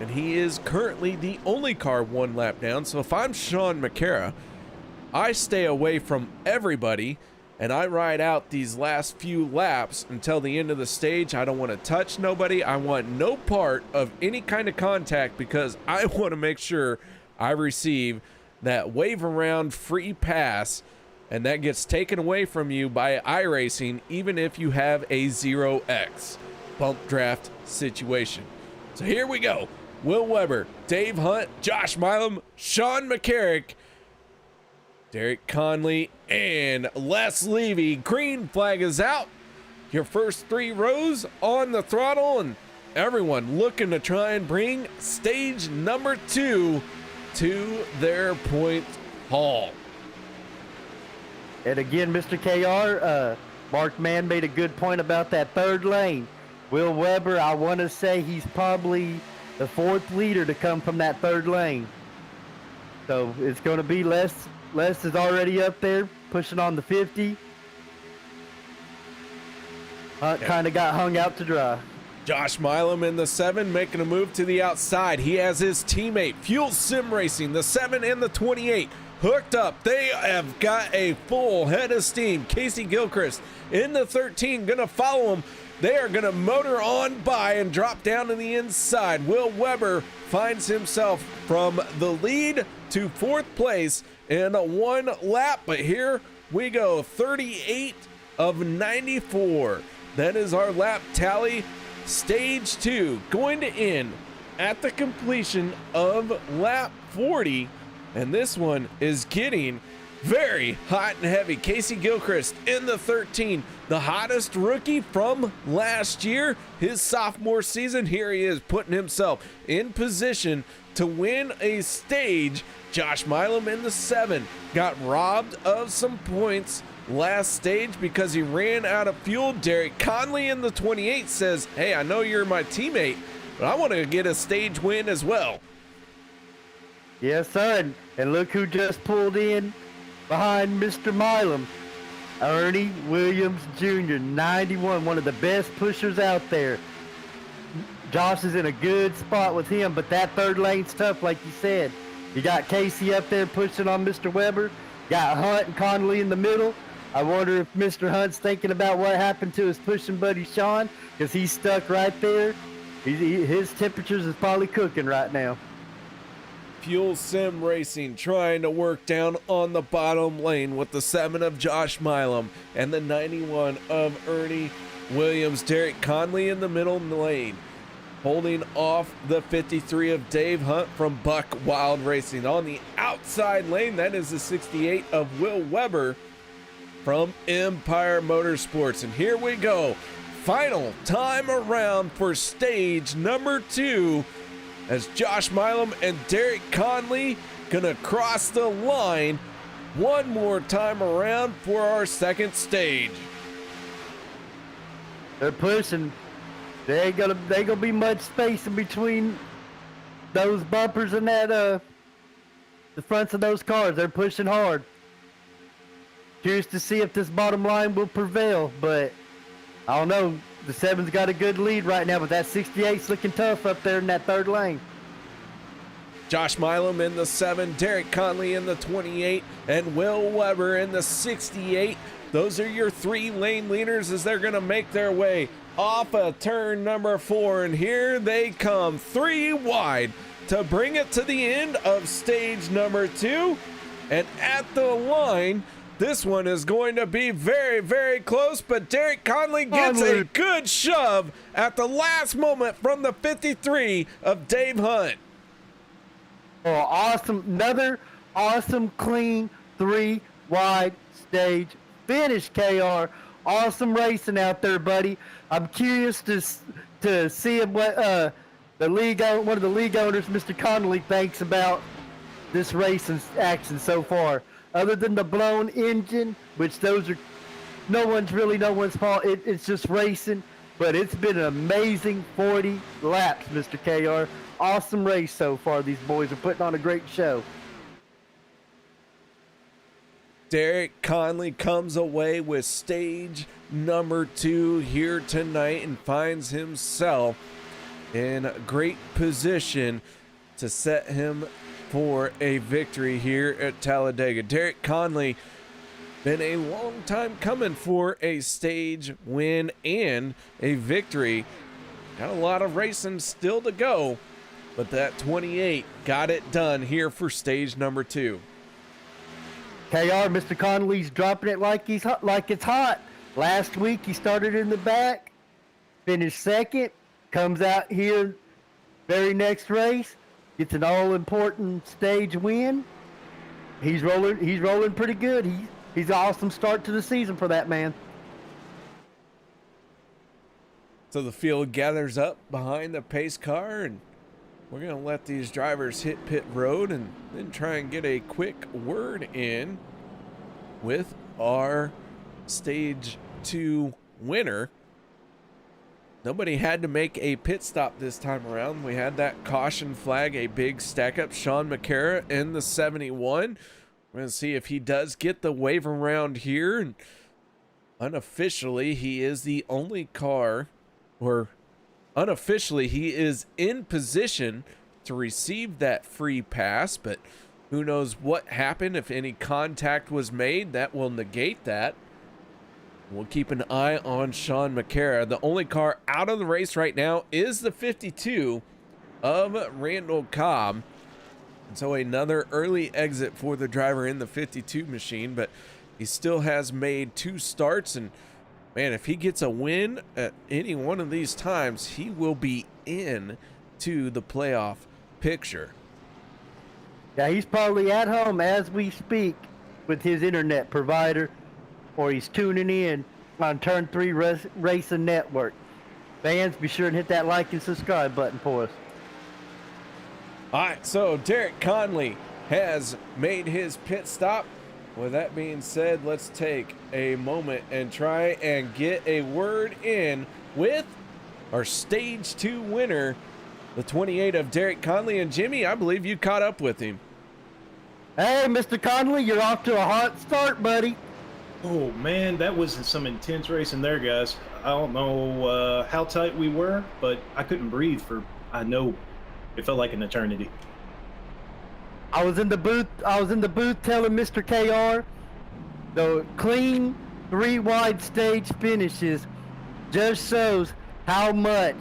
and he is currently the only car 1 lap down. So if I'm Sean McCara, I stay away from everybody and I ride out these last few laps until the end of the stage. I don't want to touch nobody. I want no part of any kind of contact because I want to make sure I receive that wave around free pass, and that gets taken away from you by iRacing even if you have a 0x bump draft situation. So here we go. Will Weber, Dave Hunt, Josh Milam, Sean McCarrick, Derek Conley, and Les Levy. Green flag is out. Your first 3 rows on the throttle, and everyone looking to try and bring stage number 2 to their point haul. And again, Mr. KR, Mark Mann made a good point about that 3rd lane. Will Weber, I want to say he's probably the 4th leader to come from that 3rd lane. So it's going to be Les. Les is already up there, pushing on the 50. Kind of got hung out to dry. Josh Milam in the 7 making a move to the outside. He has his teammate, Fuel Sim Racing, the 7 and the 28, hooked up. They have got a full head of steam. Casey Gilchrist in the 13, going to follow him. They are going to motor on by and drop down to the inside. Will Weber finds himself from the lead to 4th place in 1 lap, but here we go, 38 of 94. That is our lap tally. Stage 2 going to end at the completion of lap 40, and this one is getting very hot and heavy. Casey Gilchrist in the 13, the hottest rookie from last year, his sophomore season. Here he is putting himself in position to win a stage. Josh Milam in the 7 got robbed of some points last stage because he ran out of fuel. Derek Conley in the 28 says, hey, I know you're my teammate, but I want to get a stage win as well. Yes, sir. And look who just pulled in behind Mr. Milam. Ernie Williams Jr., 91, one of the best pushers out there. Josh is in a good spot with him, but that 3rd lane's tough, like you said. You got Casey up there pushing on Mr. Weber. Got Hunt and Conley in the middle. I wonder if Mr. Hunt's thinking about what happened to his pushing buddy Sean, because he's stuck right there. His temperatures is probably cooking right now. Fuel Sim Racing trying to work down on the bottom lane with the 7 of Josh Milam and the 91 of Ernie Williams. Derek Conley in the middle lane, holding off the 53 of Dave Hunt from Buck Wild Racing. On the outside lane, that is the 68 of Will Weber from Empire Motorsports. And here we go. Final time around for stage number 2 as Josh Milam and Derek Conley gonna cross the line one more time around for our 2nd stage. They're pushing. There ain't gonna be much space in between those bumpers and that the fronts of those cars. They're pushing hard. Curious to see if this bottom line will prevail, but I don't know. The 7's got a good lead right now, but that 68's looking tough up there in that 3rd lane. Josh Milam in the 7, Derek Conley in the 28, and Will Weber in the 68. Those are your 3 lane leaders as they're going to make their way off of turn number 4. And here they come, 3 wide to bring it to the end of stage number 2. And at the line, this one is going to be very, very close, but Derek Conley gets a good shove at the last moment from the 53 of Dave Hunt. Oh, awesome. Another awesome, clean 3 wide stage finish, KR. Awesome racing out there, buddy. I'm curious to see what one of the league owners, Mr. Connolly, thinks about this racing action so far. Other than the blown engine, which those are no one's fault. It's just racing, but it's been an amazing 40 laps, Mr. KR. Awesome race so far. These boys are putting on a great show. Derek Conley comes away with stage number 2 here tonight and finds himself in great position to set him for a victory here at Talladega. Derek Conley, been a long time coming for a stage win and a victory. Got a lot of racing still to go, but that 28 got it done here for stage number 2. KR, Mr. Connolly's dropping it like it's hot. Last week he started in the back, finished second, comes out here very next race, gets an all-important stage win. He's rolling pretty good. He's an awesome start to the season for that man. So the field gathers up behind the pace car, and we're going to let these drivers hit pit road and then try and get a quick word in with our stage 2 winner. Nobody had to make a pit stop this time around. We had that caution flag, a big stack up. Sean McCara in the 71. We're going to see if he does get the wave around here. And unofficially, he is the only car, or unofficially, he is in position to receive that free pass, but who knows what happened. If any contact was made, that will negate that. We'll keep an eye on Sean McCara. The only car out of the race right now is the 52 of Randall Cobb. And so another early exit for the driver in the 52 machine, but he still has made 2 starts. And man, if he gets a win at any one of these times, he will be in to the playoff picture. Yeah, he's probably at home as we speak with his internet provider, or he's tuning in on Turn 3 Racing Network. Fans, be sure and hit that like and subscribe button for us. All right, so Derek Conley has made his pit stop. With that being said, let's take a moment and try and get a word in with our stage 2 winner, the 28 of Derek Conley. And Jimmy, I believe you caught up with him. Hey, Mr. Conley, you're off to a hot start, buddy. Oh, man, that was some intense racing there, guys. I don't know how tight we were, but I couldn't breathe for, I know, it felt like an eternity. I was in the booth telling Mr. KR the clean 3 wide stage finishes just shows how much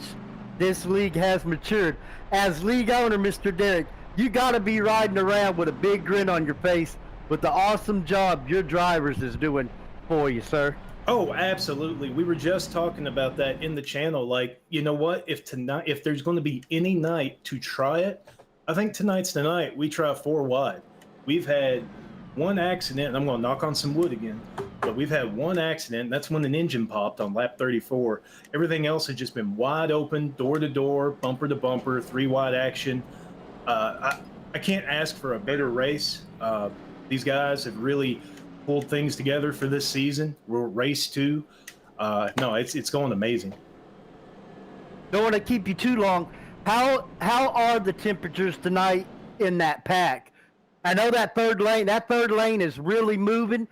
this league has matured. As league owner, Mr. Derek, you got to be riding around with a big grin on your face with the awesome job your drivers is doing for you, sir. Oh, absolutely. We were just talking about that in the channel. Like, you know what? If there's going to be any night to try it, I think tonight's the night we try 4 wide. We've had 1 accident, and I'm going to knock on some wood again, but we've had 1 accident. That's when an engine popped on lap 34. Everything else has just been wide open, door to door, bumper to bumper, 3 wide action. I can't ask for a better race. These guys have really pulled things together for this season. We're race 2. No, it's going amazing. Don't want to keep you too long. How are the temperatures tonight in that pack? I know that third lane is really moving.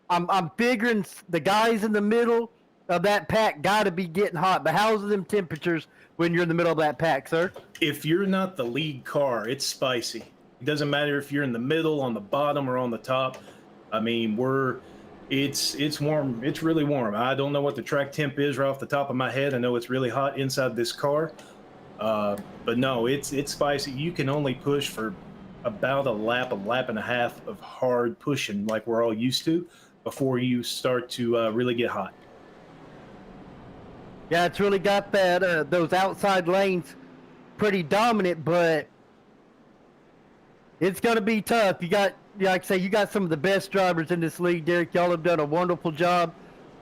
I'm figuring the guys in the middle of that pack got to be getting hot. But how's them temperatures when you're in the middle of that pack, sir? If you're not the lead car, it's spicy. It doesn't matter if you're in the middle, on the bottom, or on the top. I mean, it's warm. It's really warm. I don't know what the track temp is right off the top of my head. I know it's really hot inside this car. But no, it's spicy. You can only push for about a lap and a half of hard pushing like we're all used to before you start to really get hot. Yeah, it's really got that those outside lanes pretty dominant, but it's going to be tough. You got, like I say, you got some of the best drivers in this league, Derek. Y'all have done a wonderful job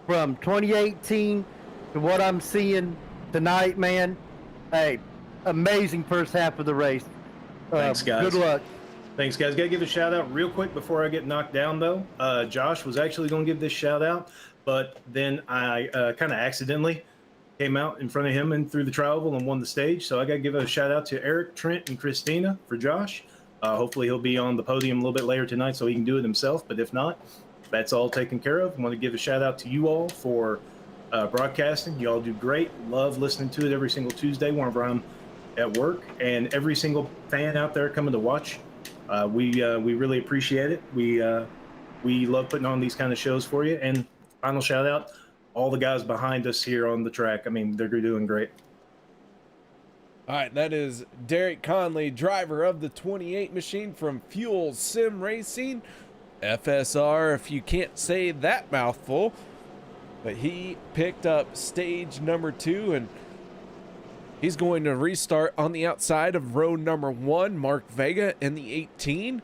from 2018 to what I'm seeing tonight, man. Hey, amazing first half of the race. Thanks, guys. Good luck. Thanks, guys. Got to give a shout out real quick before I get knocked down, though. Josh was actually going to give this shout out, but then I kind of accidentally came out in front of him and through the travel and won the stage. So I got to give a shout out to Eric, Trent, and Christina for Josh. Hopefully he'll be on the podium a little bit later tonight so he can do it himself. But if not, that's all taken care of. I want to give a shout out to you all for broadcasting. You all do great. Love listening to it every single Tuesday whenever I'm at work. And every single fan out there coming to watch. We really appreciate it. We love putting on these kind of shows for you. And final shout out, all the guys behind us here on the track. I mean, they're doing great. All right, that is Derek Conley, driver of the 28 machine from Fuel Sim Racing, FSR, if you can't say that mouthful. But he picked up stage number 2, and he's going to restart on the outside of row number 1. Mark Vega in the 18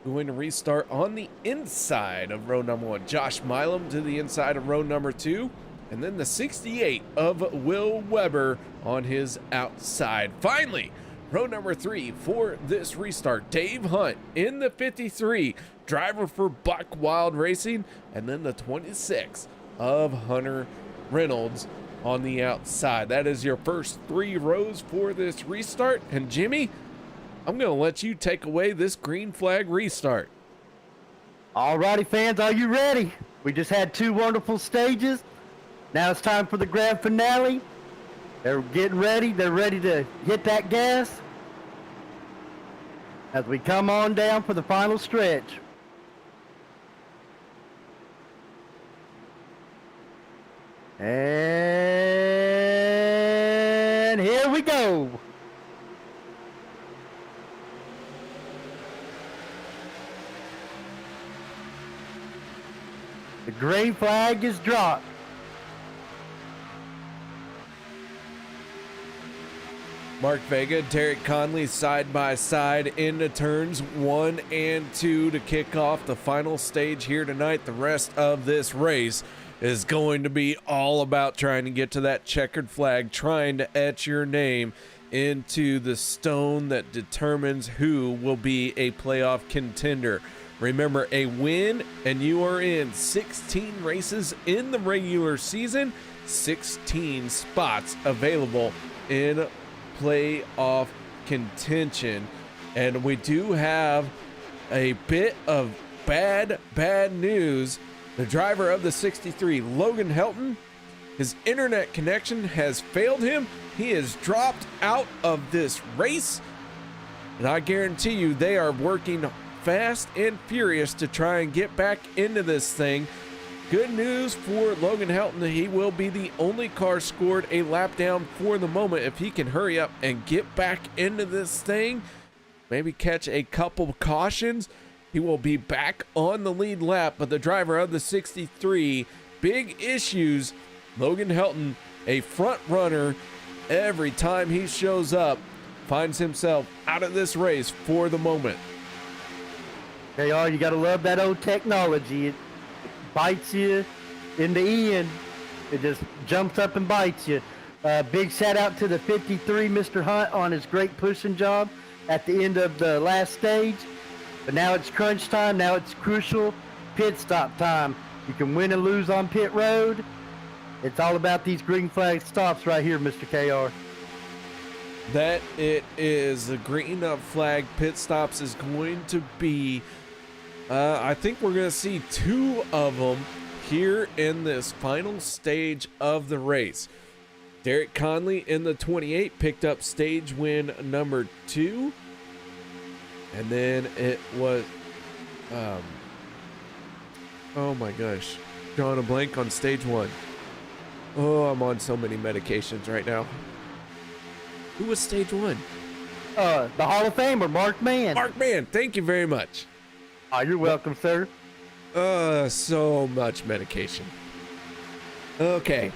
going to restart on the inside of row number 1. Josh Milam to the inside of row number 2. And then the 68 of Will Weber on his outside. Finally, row number 3 for this restart. Dave Hunt in the 53, driver for Buck Wild Racing. And then the 26 of Hunter Reynolds on the outside. That is your first 3 rows for this restart. And Jimmy, I'm going to let you take away this green flag restart. All righty, fans, are you ready? We just had 2 wonderful stages. Now it's time for the grand finale. They're getting ready. They're ready to hit that gas as we come on down for the final stretch. And here we go. The green flag is dropped. Mark Vega, Derek Conley side by side into turns 1 and 2 to kick off the final stage here tonight. The rest of this race is going to be all about trying to get to that checkered flag, trying to etch your name into the stone that determines who will be a playoff contender. Remember, a win and you are in 16 races in the regular season, 16 spots available in playoff contention. And we do have a bit of bad news. The driver of the 63, Logan Helton, his internet connection has failed him. He is dropped out of this race, and I guarantee you they are working fast and furious to try and get back into this thing. Good news for Logan Helton, he will be the only car scored a lap down for the moment. If he can hurry up and get back into this thing, maybe catch a couple cautions, he will be back on the lead lap. But the driver of the 63, big issues. Logan Helton, a front runner every time he shows up, finds himself out of this race for the moment. They are. You got to love that old technology. It bites you in the end. It just jumps up and bites you. Big shout out to the 53, Mr. Hunt, on his great pushing job at the end of the last stage. But now it's crunch time. Now it's crucial pit stop time. You can win and lose on pit road. It's all about these green flag stops right here, Mr. KR. That it is. The green flag pit stops is going to be, I think we're going to see 2 of them here in this final stage of the race. Derek Conley in the 28 picked up stage win number 2. And then it was, oh my gosh, drawing a blank on stage 1. Oh, I'm on so many medications right now. Who was stage 1? The Hall of Famer, Mark Mann. Mark Mann, thank you very much. Oh, you're welcome, sir. So much medication. Okay.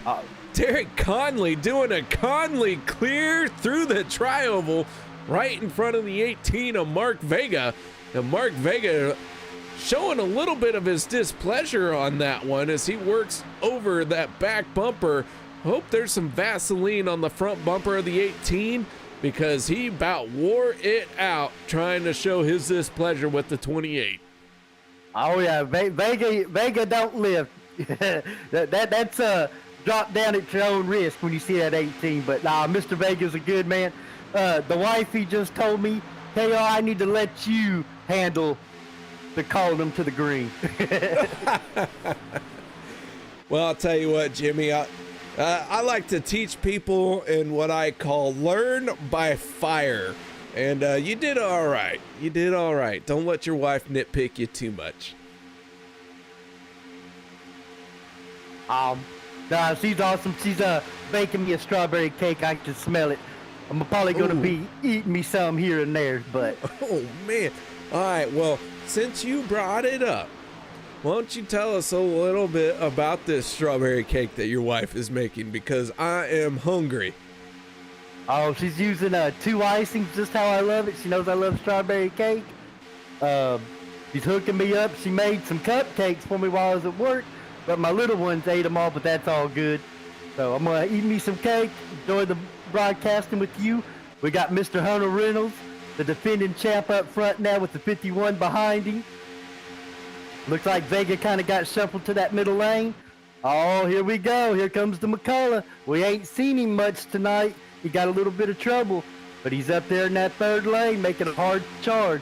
Derek Conley doing a Conley clear through the tri-oval right in front of the 18 of Mark Vega. And Mark Vega showing a little bit of his displeasure on that one as he works over that back bumper. Hope there's some Vaseline on the front bumper of the 18 because he about wore it out trying to show his displeasure with the 28. Oh yeah, Vega don't live. That's drop down at your own risk when you see that 18. But nah, Mr. Vega's a good man. The wifey just told me, KO, I need to let you handle the calling them to the green. Well, I'll tell you what, Jimmy, I like to teach people in what I call learn by fire. And you did all right. You did all right. Don't let your wife nitpick you too much. Nah, she's awesome. She's baking me a strawberry cake. I can smell it. I'm probably going to be eating me some here and there, but... Oh, man. All right, well, since you brought it up, why don't you tell us a little bit about this strawberry cake that your wife is making, because I am hungry. Oh, she's using 2 icings, just how I love it. She knows I love strawberry cake. She's hooking me up. She made some cupcakes for me while I was at work, but my little ones ate them all, but that's all good. So I'm going to eat me some cake, enjoy the broadcasting with you. We got Mr. Hunter Reynolds, the defending champ, up front now with the 51 behind him. Looks like Vega kind of got shuffled to that middle lane. Oh, here we go. Here comes the McCullough. We ain't seen him much tonight. He got a little bit of trouble, but he's up there in that 3rd lane making a hard charge.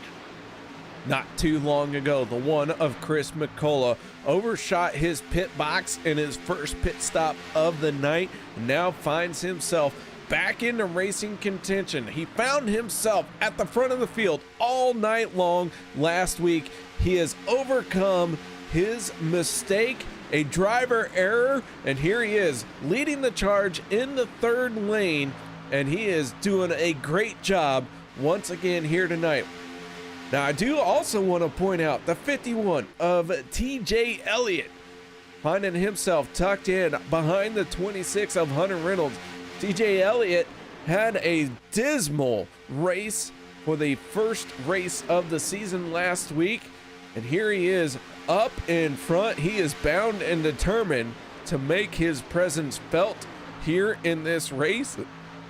Not too long ago, the one of Chris McCullough overshot his pit box in his first pit stop of the night and now finds himself back into racing contention. He found himself at the front of the field all night long last week. He has overcome his mistake, a driver error, and here he is leading the charge in the 3rd lane, and he is doing a great job once again here tonight. Now, I do also want to point out the 51 of TJ Elliott finding himself tucked in behind the 26 of Hunter Reynolds. TJ Elliott had a dismal race for the first race of the season last week, and here he is up in front. He is bound and determined to make his presence felt here in this race,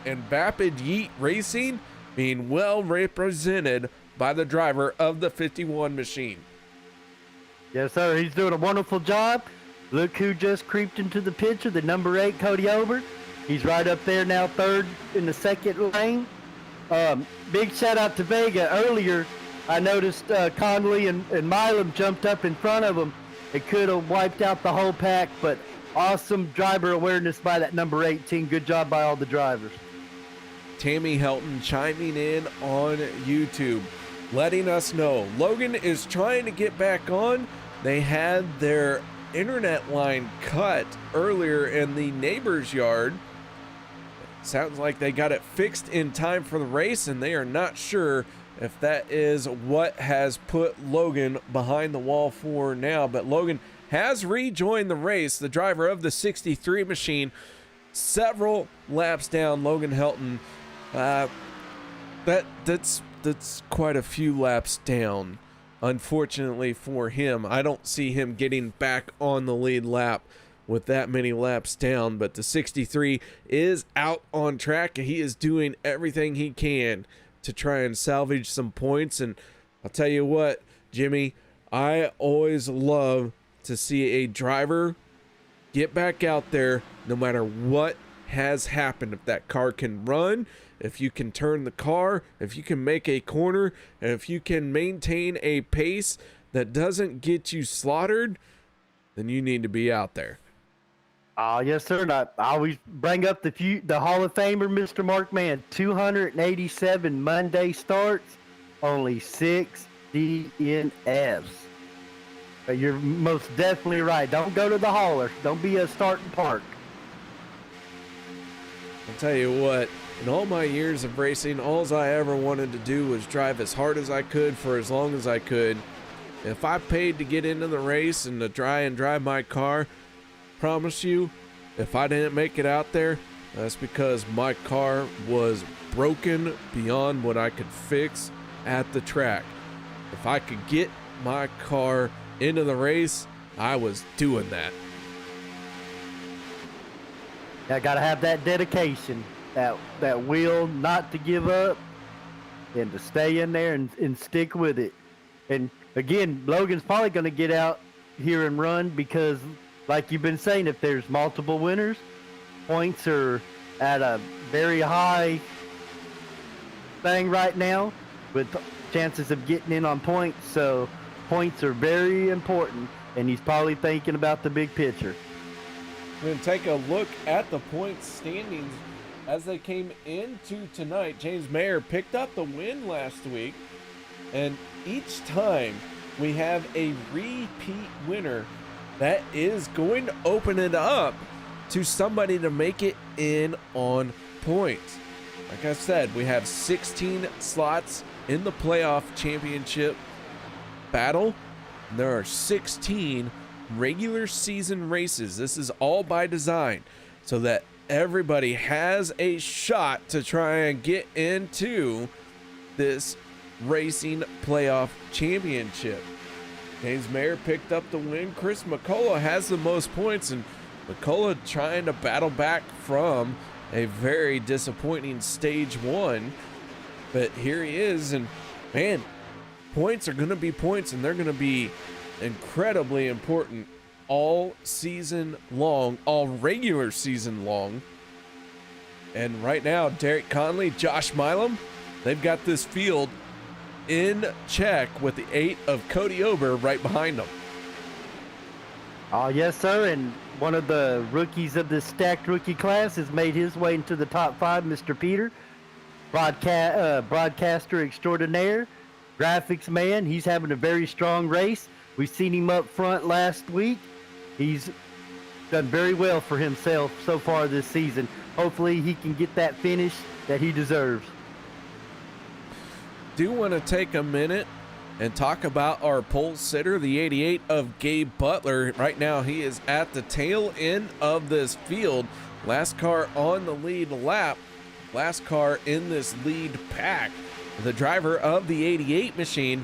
and Vapid Yeet Racing being well represented by the driver of the 51 machine. Yes, sir. He's doing a wonderful job. Look who just creeped into the picture, the number 8, Cody Ober. He's right up there now, 3rd in the 2nd lane. Big shout out to Vega. Earlier, I noticed Conley and Milam jumped up in front of him. It could have wiped out the whole pack, but awesome driver awareness by that number 18. Good job by all the drivers. Tammy Helton chiming in on YouTube, letting us know Logan is trying to get back on. They had their internet line cut earlier in the neighbor's yard. Sounds like they got it fixed in time for the race, and they are not sure if that is what has put Logan behind the wall for now. But Logan has rejoined the race, the driver of the 63 machine, several laps down. Logan Helton, that's quite a few laps down. Unfortunately for him, I don't see him getting back on the lead lap with that many laps down, but the 63 is out on track. He is doing everything he can to try and salvage some points. And I'll tell you what, Jimmy, I always love to see a driver get back out there no matter what has happened. If that car can run, if you can turn the car, if you can make a corner, and if you can maintain a pace that doesn't get you slaughtered, then you need to be out there. Oh, yes, sir. And I always bring up the Hall of Famer, Mr. Mark Mann. 287 Monday starts, only 6 DNFs. But you're most definitely right. Don't go to the hauler. Don't be a start and park. I'll tell you what, in all my years of racing, all I ever wanted to do was drive as hard as I could for as long as I could. If I paid to get into the race and to try and drive my car, promise you, if I didn't make it out there, that's because my car was broken beyond what I could fix at the track. If I could get my car into the race, I was doing that. I gotta have that dedication, that will not to give up, and to stay in there and stick with it. And again, Logan's probably gonna get out here and run because, like you've been saying, if there's multiple winners, points are at a very high thing right now with chances of getting in on points. So points are very important, and he's probably thinking about the big picture. We're going to take a look at the points standings as they came into tonight. James Mayer picked up the win last week, and each time we have a repeat winner that is going to open it up to somebody to make it in on points. Like I said, we have 16 slots in the playoff championship battle. There are 16 regular season races. This is all by design so that everybody has a shot to try and get into this racing playoff championship. James Mayer picked up the win. Chris McCullough has the most points, and McCullough trying to battle back from a very disappointing stage one. But here he is, and man, points are going to be points, and they're going to be incredibly important all season long, all regular season long. And right now, Derek Conley, Josh Milam, they've got this field in check with the 8 of Cody Ober right behind them. Oh, yes, sir. And one of the rookies of this stacked rookie class has made his way into the top 5, Mr. Peter, broadcaster extraordinaire, graphics man. He's having a very strong race. We've seen him up front last week. He's done very well for himself so far this season. Hopefully he can get that finish that he deserves. Do want to take a minute and talk about our pole sitter, the 88 of Gabe Butler. Right now he is at the tail end of this field. Last car on the lead lap, last car in this lead pack. The driver of the 88 machine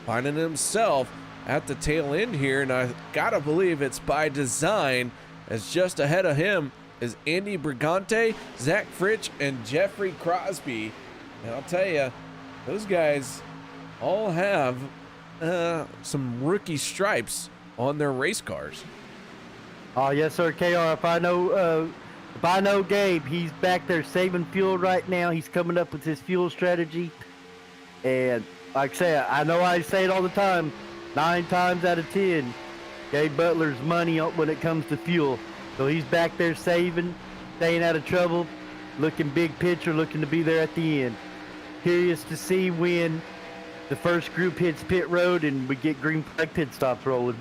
finding himself at the tail end here, and I gotta believe it's by design, as just ahead of him is Andy Brigante, Zach Fritsch, and Jeffrey Crosby. And I'll tell you, those guys all have some rookie stripes on their race cars. Oh, yes, sir, KR. If I know Gabe, he's back there saving fuel right now. He's coming up with his fuel strategy. And like I say, I know I say it all the time, 9 times out of 10, Gabe Butler's money when it comes to fuel. So he's back there saving, staying out of trouble, looking big picture, looking to be there at the end. Curious to see when the first group hits pit road and we get green flag pit stops rolling.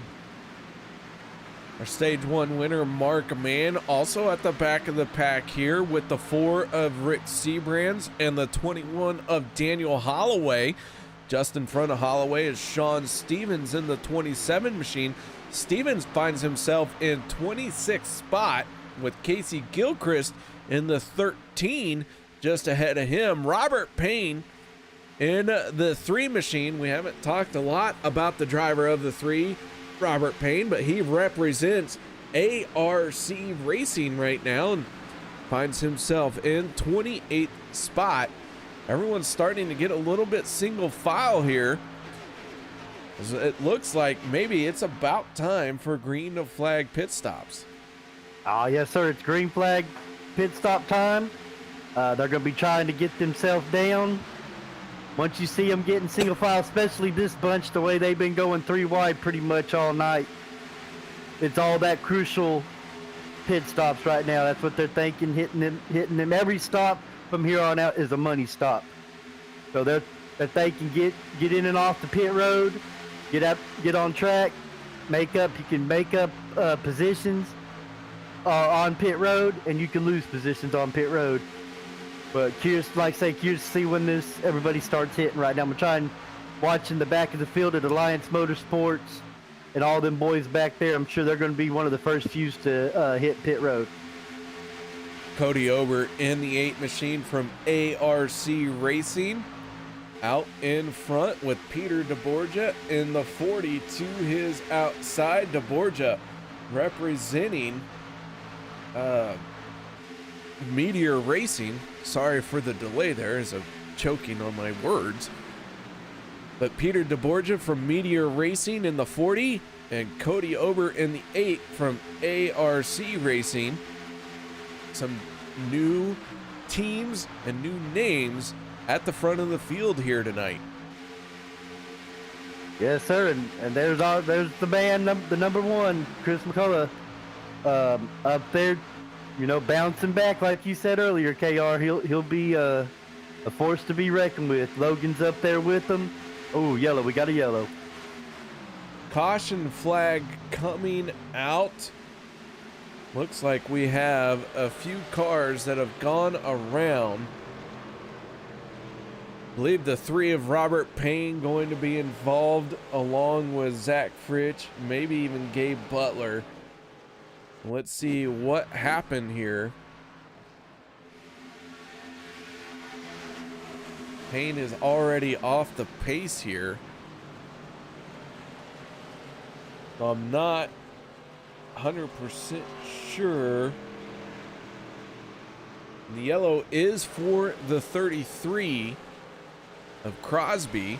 Our stage 1 winner, Mark Mann, also at the back of the pack here with the 4 of Rick Seabrands and the 21 of Daniel Holloway. Just in front of Holloway is Sean Stevens in the 27 machine. Stevens finds himself in 26th spot with Casey Gilchrist in the 13, just ahead of him. Robert Payne in the 3 machine. We haven't talked a lot about the driver of the 3, Robert Payne, but he represents ARC Racing right now and finds himself in 28th spot. Everyone's starting to get a little bit single file here. It looks like maybe it's about time for green flag pit stops. Oh, yes, sir. It's green flag pit stop time. They're going to be trying to get themselves down. Once you see them getting single file, especially this bunch, the way they've been going 3 wide pretty much all night, it's all that crucial pit stops right now. That's what they're thinking, hitting them. Every stop from here on out is a money stop. So they're thinking get in and off the pit road, get on track, you can make up positions on pit road, and you can lose positions on pit road. But curious to see when everybody starts hitting right now. I'm trying watching the back of the field at Alliance Motorsports and all them boys back there. I'm sure they're going to be one of the first few to hit pit road. Cody Ober in the 8 machine from ARC Racing, out in front with Peter DeBorgia in the 40 to his outside. DeBorgia representing Meteor Racing. Sorry for the delay there, as I'm choking on my words. But Peter DeBorgia from Meteor Racing in the 40, and Cody Ober in the 8 from ARC Racing. Some new teams and new names at the front of the field here tonight. Yes, sir, and there's the man, the number 1, Chris McCullough, up there, bouncing back like you said earlier, KR. He'll be a force to be reckoned with. Logan's up there with him. Oh, yellow! We got a yellow. Caution flag coming out. Looks like we have a few cars that have gone around. I believe the 3 of Robert Payne going to be involved, along with Zach Fritsch, maybe even Gabe Butler. Let's see what happened here. Payne is already off the pace here. So I'm not 100% sure. The yellow is for the 33 of Crosby.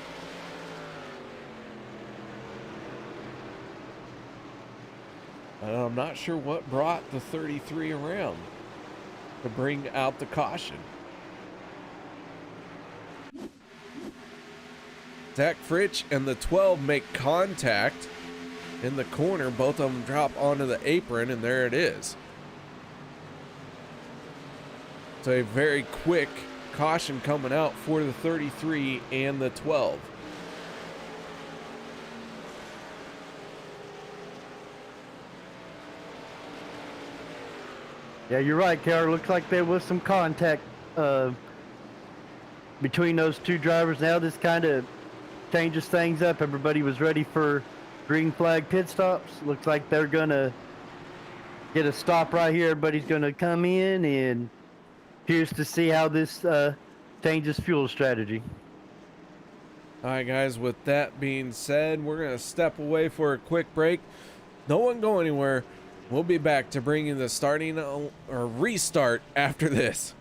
And I'm not sure what brought the 33 around to bring out the caution. Zach Fritsch and the 12 make contact in the corner. Both of them drop onto the apron, and there it is. So a very quick caution coming out for the 33 and the 12. Yeah, you're right, Carol. Looks like there was some contact between those two drivers. Now this kind of changes things up. Everybody was ready for green flag pit stops. Looks like they're going to get a stop right here. Everybody's going to come in, and here's to see how this changes fuel strategy. All right, guys, with that being said, we're going to step away for a quick break. No one go anywhere. We'll be back to bring you the starting or restart after this.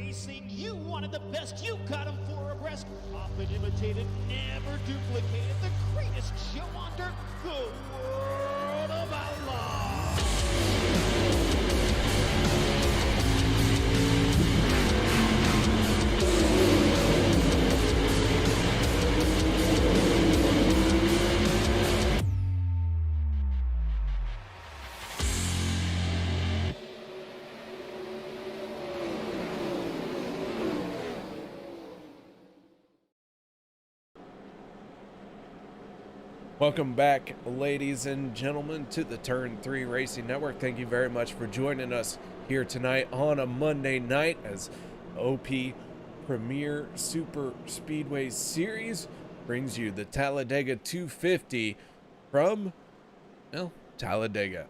Racing. You wanted the best, you got them 4 abreast. Often imitated, never duplicated. The greatest show on dirt, the World of Outlaws. Welcome back, ladies and gentlemen, to the Turn 3 Racing Network. Thank you very much for joining us here tonight on a Monday night as OP Premier Superspeedway Series brings you the Talladega 250 from, well, Talladega.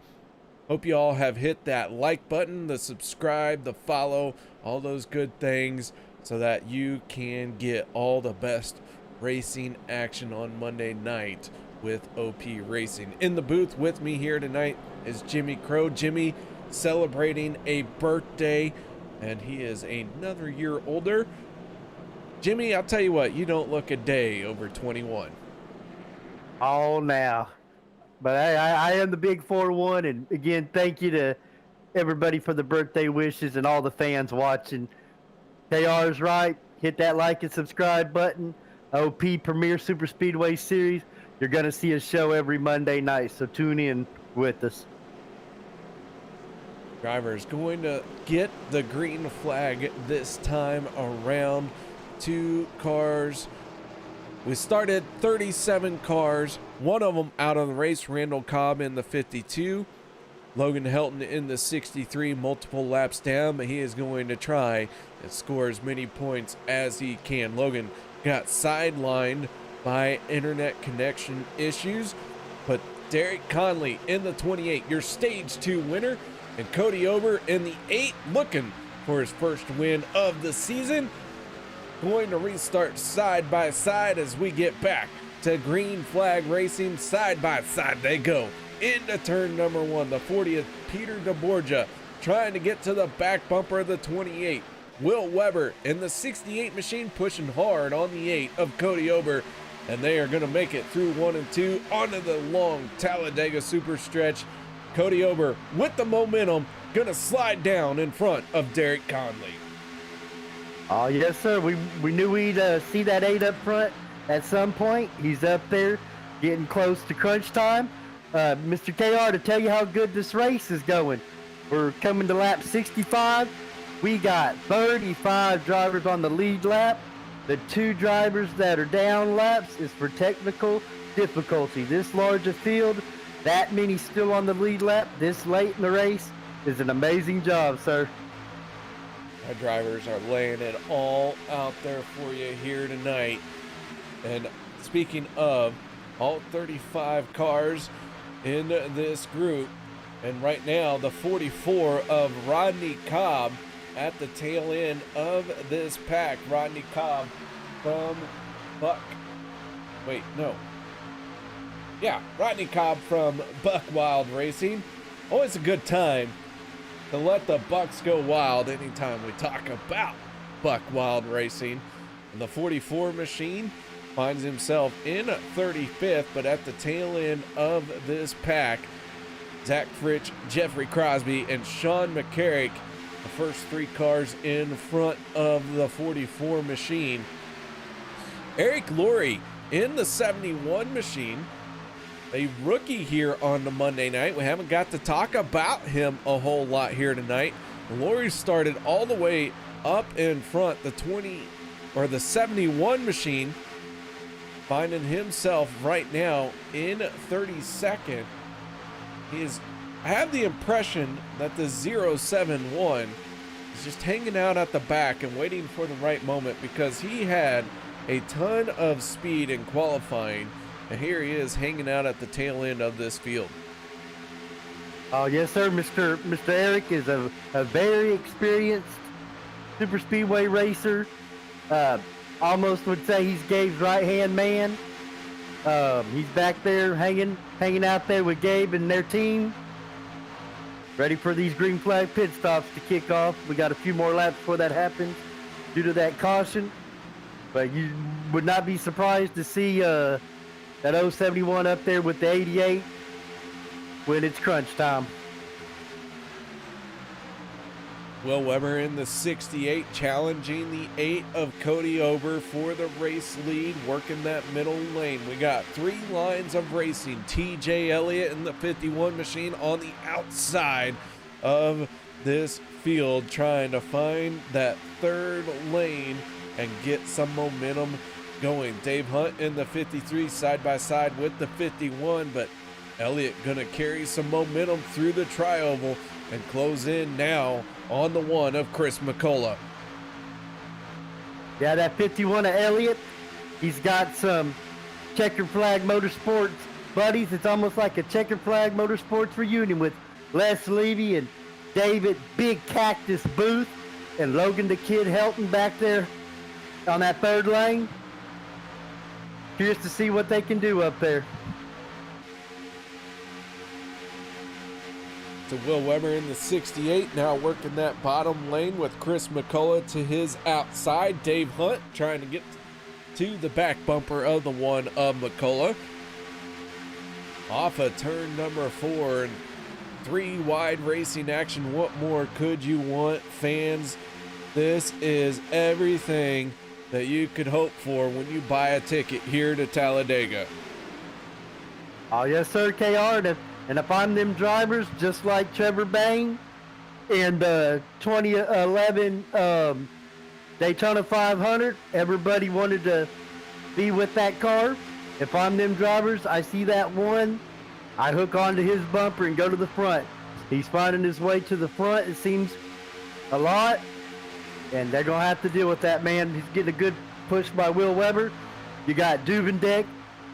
Hope you all have hit that like button, the subscribe, the follow, all those good things so that you can get all the best racing action on Monday night with OP Racing. In the booth with me here tonight is Jimmy Crow. Jimmy celebrating a birthday, and he is another year older. Jimmy, I'll tell you what, you don't look a day over 21. Oh, now. But I am the big 4-1, and again, thank you to everybody for the birthday wishes and all the fans watching. KR is right. Hit that like and subscribe button. OP Premier Superspeedway Series. You're going to see a show every Monday night, so tune in with us. Driver is going to get the green flag this time around. 2 cars. We started 37 cars. 1 of them out of the race, Randall Cobb in the 52. Logan Helton in the 63, multiple laps down, but he is going to try and score as many points as he can. Logan got sidelined by internet connection issues, but Derek Conley in the 28, your stage 2 winner, and Cody Ober in the 8, looking for his first win of the season. Going to restart side by side as we get back to green flag racing. Side by side they go into turn number 1. The 40th, Peter DeBorgia trying to get to the back bumper of the 28. Will Weber in the 68 machine pushing hard on the 8 of Cody Ober, and they are going to make it through 1 and 2 onto the long Talladega super stretch. Cody Ober with the momentum, going to slide down in front of Derek Conley. Oh, yes, sir. We knew we'd see that 8 up front at some point. He's up there getting close to crunch time. Mr. KR, to tell you how good this race is going, we're coming to lap 65. We got 35 drivers on the lead lap. The 2 drivers that are down laps is for technical difficulty. This large a field, that many still on the lead lap this late in the race is an amazing job, sir. Our drivers are laying it all out there for you here tonight. And speaking of all 35 cars in this group, and right now the 44 of Rodney Cobb at the tail end of this pack. Rodney Cobb from Rodney Cobb from Buck Wild Racing. Always a good time to let the Bucks go wild anytime we talk about Buck Wild Racing. And the 44 machine finds himself in 35th, but at the tail end of this pack, Zach Fritsch, Jeffrey Crosby, and Sean McCarrick, the first 3 cars in front of the 44 machine. Eric Laurie in the 71 machine, a rookie here on the Monday night. We haven't got to talk about him a whole lot here tonight. Laurie started all the way up in front, the 71 machine, finding himself right now in 32nd. I have the impression that the 071 is just hanging out at the back and waiting for the right moment, because he had a ton of speed in qualifying, and here he is hanging out at the tail end of this field. Oh, yes, sir. Mr. Eric is a very experienced super speedway racer. Almost would say he's Gabe's right-hand man. He's back there hanging out there with Gabe and their team. ready for these green flag pit stops to kick off. We got a few more laps before that happens due to that caution. But you would not be surprised to see that 071 up there with the 88 when it's crunch time. Will Weber in the 68 challenging the 8 of Cody Ober for the race lead, working that middle lane. We got 3 lines of racing. TJ Elliott in the 51 machine on the outside of this field, trying to find that 3rd lane and get some momentum going. Dave Hunt in the 53 side by side with the 51, but Elliott gonna carry some momentum through the tri-oval and close in now on the 1 of Chris McCullough. Yeah, that 51 of Elliott, he's got some Checkered Flag Motorsports buddies. It's almost like a Checkered Flag Motorsports reunion with Les Levy and David Big Cactus Booth and Logan the Kid Helton back there on that 3rd lane. Curious to see what they can do up there. To Will Weber in the 68, now working that bottom lane with Chris McCullough to his outside. Dave Hunt trying to get to the back bumper of the 1 of McCullough. Off of turn number 4, and 3 wide racing action. What more could you want, fans? This is everything that you could hope for when you buy a ticket here to Talladega. Oh, yes, sir, KR. And if I'm them drivers, just like Trevor Bain in the 2011 Daytona 500, everybody wanted to be with that car. If I'm them drivers, I see that 1, I hook onto his bumper and go to the front. He's finding his way to the front, it seems, a lot. And they're going to have to deal with that, man. He's getting a good push by Will Weber. You got Duvendeck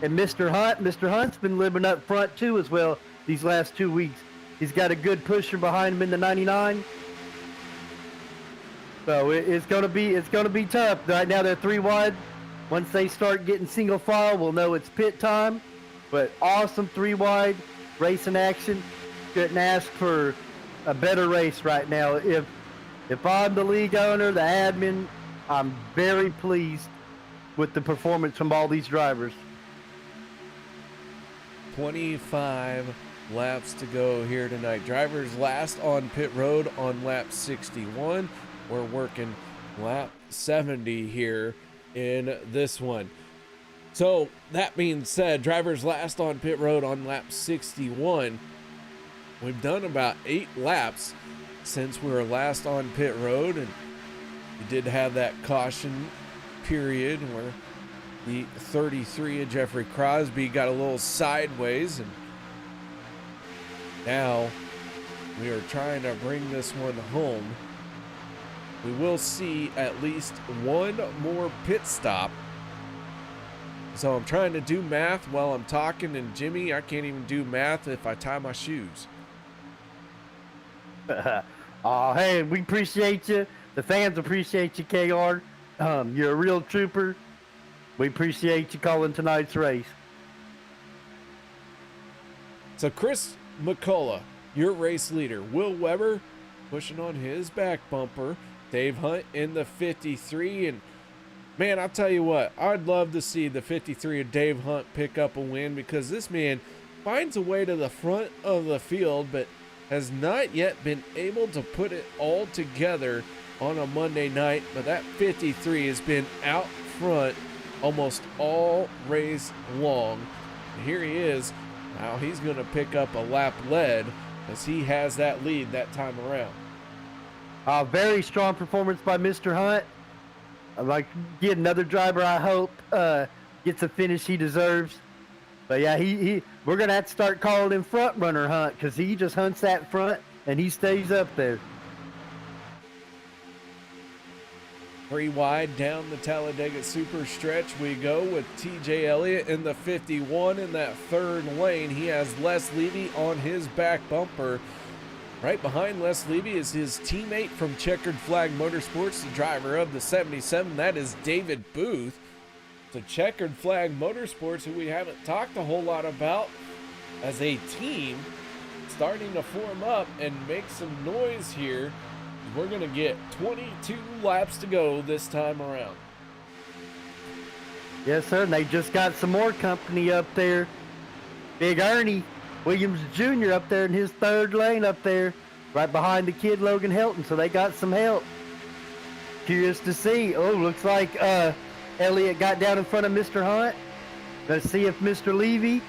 and Mr. Hunt. Mr. Hunt's been living up front, too, as well. These last 2 weeks, he's got a good pusher behind him in the 99. So it's gonna be tough. Right now they're 3 wide. Once they start getting single file, we'll know it's pit time. But awesome 3 wide racing action. Couldn't ask for a better race right now. If I'm the league owner, the admin, I'm very pleased with the performance from all these drivers. 25 laps to go here tonight. Drivers last on pit road on lap 61. We're working lap 70 here in this one. So that being said, drivers last on pit road on lap 61. We've done about 8 laps since we were last on pit road, and we did have that caution period where the 33 of Jeffrey Crosby got a little sideways, and now we are trying to bring this one home. We will see at least 1 more pit stop. So I'm trying to do math while I'm talking, and Jimmy, I can't even do math if I tie my shoes. Oh, hey, we appreciate you. The fans appreciate you, KR. You're a real trooper. We appreciate you calling tonight's race. So Chris McCullough, your race leader. Will Weber pushing on his back bumper. Dave Hunt in the 53. And man, I'll tell you what, I'd love to see the 53 of Dave Hunt pick up a win, because this man finds a way to the front of the field, but has not yet been able to put it all together on a Monday night. But that 53 has been out front almost all race long. And here he is. Now he's going to pick up a lap lead as he has that lead that time around. Very strong performance by Mr. Hunt. I'd like to get another driver, I hope, gets a finish he deserves. But yeah, we're going to have to start calling him front runner Hunt, because he just hunts that front and he stays up there. 3 wide down the Talladega super stretch we go with TJ Elliott in the 51 in that 3rd lane. He has Les Levy on his back bumper. Right behind Les Levy is his teammate from Checkered Flag Motorsports, the driver of the 77. That is David Booth. So Checkered Flag Motorsports, who we haven't talked a whole lot about as a team, starting to form up and make some noise here. We're going to get 22 laps to go this time around. Yes, sir. And they just got some more company up there. Big Ernie Williams Jr. up there in his third lane up there, right behind the kid Logan Helton. So they got some help. Curious to see. Oh, looks like Elliott got down in front of Mr. Hunt. Let's see if Mr. Levy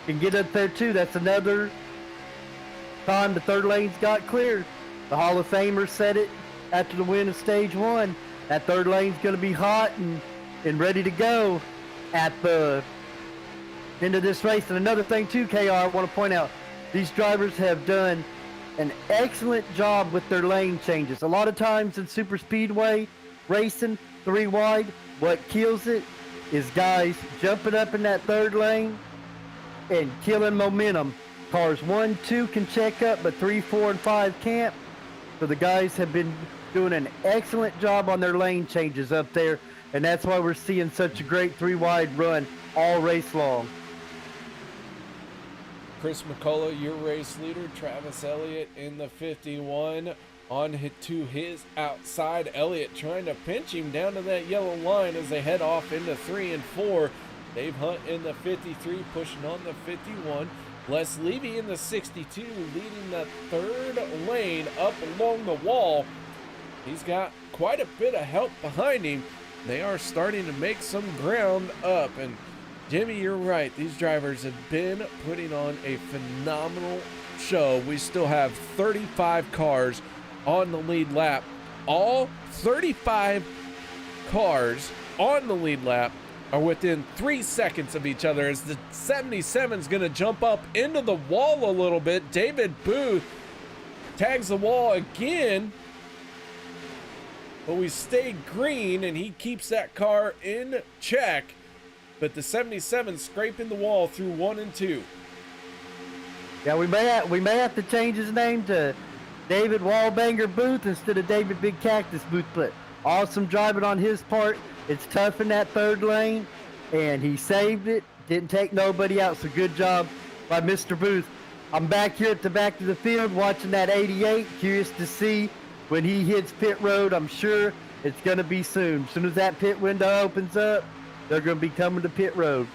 can get up there too. That's another time the third lane's got cleared. The Hall of Famers said it after the win of stage 1. That third lane's going to be hot and ready to go at the end of this race. And another thing too, KR, I want to point out, these drivers have done an excellent job with their lane changes. A lot of times in super speedway racing, 3 wide, what kills it is guys jumping up in that third lane and killing momentum. Cars 1, 2 can check up, but 3, 4, and 5 can't. So the guys have been doing an excellent job on their lane changes up there, and that's why we're seeing such a great 3 wide run all race long. Chris McCullough, your race leader. Travis Elliott in the 51 on to his outside. Elliott trying to pinch him down to that yellow line as they head off into 3 and 4. Dave Hunt in the 53 pushing on the 51. Les Levy in the 62 leading the third lane up along the wall. He's got quite a bit of help behind him. They are starting to make some ground up. And Jimmy, you're right. These drivers have been putting on a phenomenal show. We still have 35 cars on the lead lap. All 35 cars on the lead lap are within 3 seconds of each other as the 77 is going to jump up into the wall a little bit. David Booth tags the wall again, but we stay green and he keeps that car in check. But the 77 scraping the wall through 1 and 2. Yeah, we may have to change his name to David Wallbanger Booth instead of David Big Cactus Booth, but awesome driving on his part. It's tough in that third lane, and he saved it. Didn't take nobody out, so good job by Mr. Booth. I'm back here at the back of the field watching that 88. Curious to see when he hits pit road. I'm sure it's going to be soon. As soon as that pit window opens up, they're going to be coming to pit road.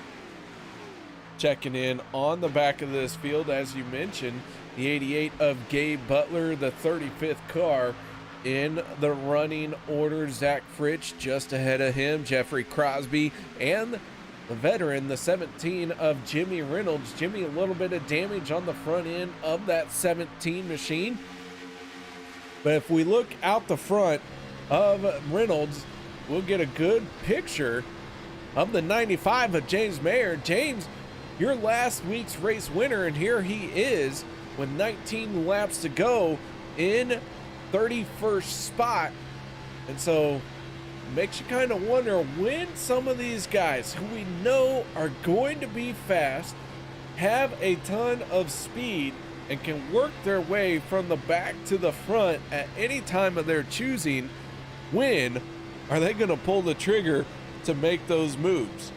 Checking in on the back of this field, as you mentioned, the 88 of Gabe Butler, the 35th car in the running order. Zach Fritsch just ahead of him, Jeffrey Crosby, and the veteran, the 17 of Jimmy Reynolds. Jimmy, a little bit of damage on the front end of that 17 machine. But if we look out the front of Reynolds, we'll get a good picture of the 95 of James Mayer. James, your last week's race winner, and here he is with 19 laps to go in 31st spot. And so makes you kind of wonder when some of these guys who we know are going to be fast, have a ton of speed, and can work their way from the back to the front at any time of their choosing, when are they going to pull the trigger to make those moves?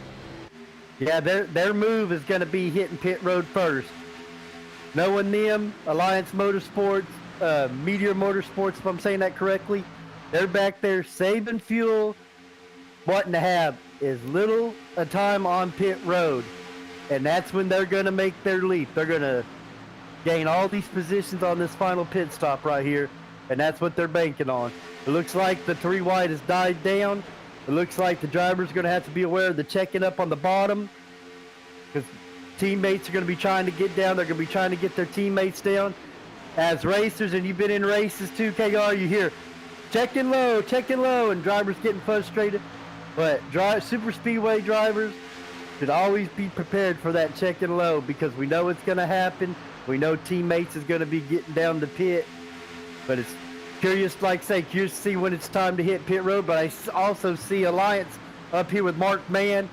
Yeah, their move is going to be hitting pit road first. Knowing them, Alliance Motorsports, Meteor Motorsports, if I'm saying that correctly, they're back there saving fuel, wanting to have as little a time on pit road. And that's when they're going to make their leap. They're going to gain all these positions on this final pit stop right here, and that's what they're banking on. It looks like the 3 wide has died down. It looks like the driver's going to have to be aware of the checking up on the bottom, because teammates are going to be trying to get down. They're going to be trying to get their teammates down. As racers, and you've been in races too, KR, you hear checking low, and drivers getting frustrated. But super speedway drivers should always be prepared for that checking low, because we know it's going to happen. We know teammates is going to be getting down the pit. But it's curious, like I say, curious to see when it's time to hit pit road. But I also see Alliance up here with Mark Mann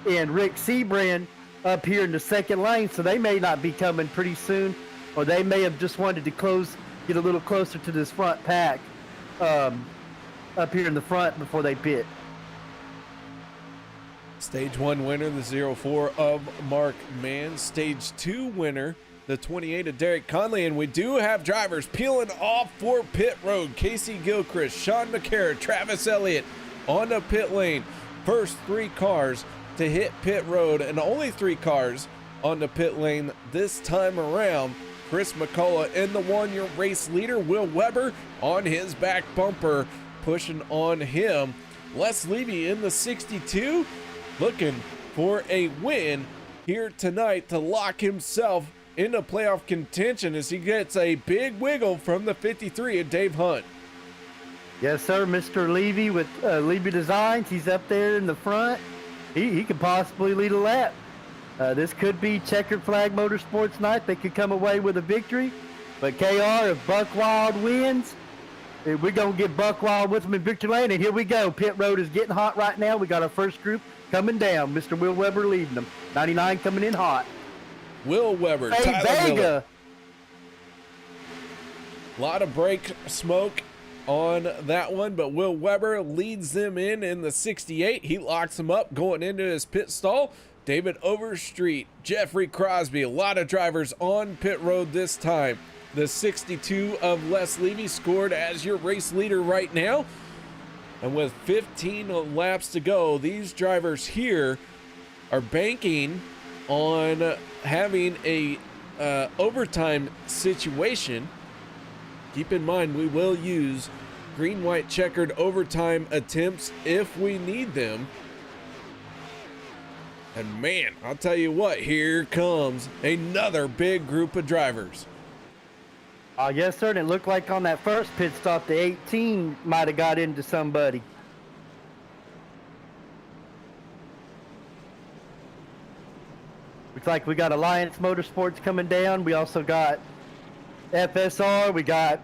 and Rick Seabrand up here in the second lane, so they may not be coming pretty soon, or they may have just wanted to get a little closer to this front pack up here in the front before they pit. Stage 1 winner, the 04 of Mark Mann. Stage 2 winner, the 28 of Derek Conley, and we do have drivers peeling off for pit road. Casey Gilchrist, Sean McCarra, Travis Elliott on the pit lane. First 3 cars to hit pit road, and only 3 cars on the pit lane this time around. Chris McCullough in the 1, your race leader. Will Weber on his back bumper, pushing on him. Les Levy in the 62, looking for a win here tonight to lock himself into playoff contention as he gets a big wiggle from the 53 of Dave Hunt. Yes, sir. Mr. Levy with Levy Designs. He's up there in the front. He could possibly lead a lap. This could be checkered flag motorsports night. They could come away with a victory. But KR, if Buck Wild wins, we're going to get Buck Wild with them in victory lane. And here we go. Pit road is getting hot right now. We got our first group coming down. Mr. Will Weber leading them. 99 coming in hot. Will Weber, Hey, Tyler Vega. Miller. A lot of brake smoke on that one, but Will Weber leads them in the 68. He locks them up going into his pit stall. David Overstreet, Jeffrey Crosby, a lot of drivers on pit road this time. The 62 of Les Levy scored as your race leader right now. And with 15 laps to go, these drivers here are banking on having a overtime situation. Keep in mind, we will use green, white, checkered overtime attempts if we need them. And man, I'll tell you what, here comes another big group of drivers. Yes, sir. And it looked like on that first pit stop, the 18 might have got into somebody. Looks like we got Alliance Motorsports coming down. We also got FSR. We got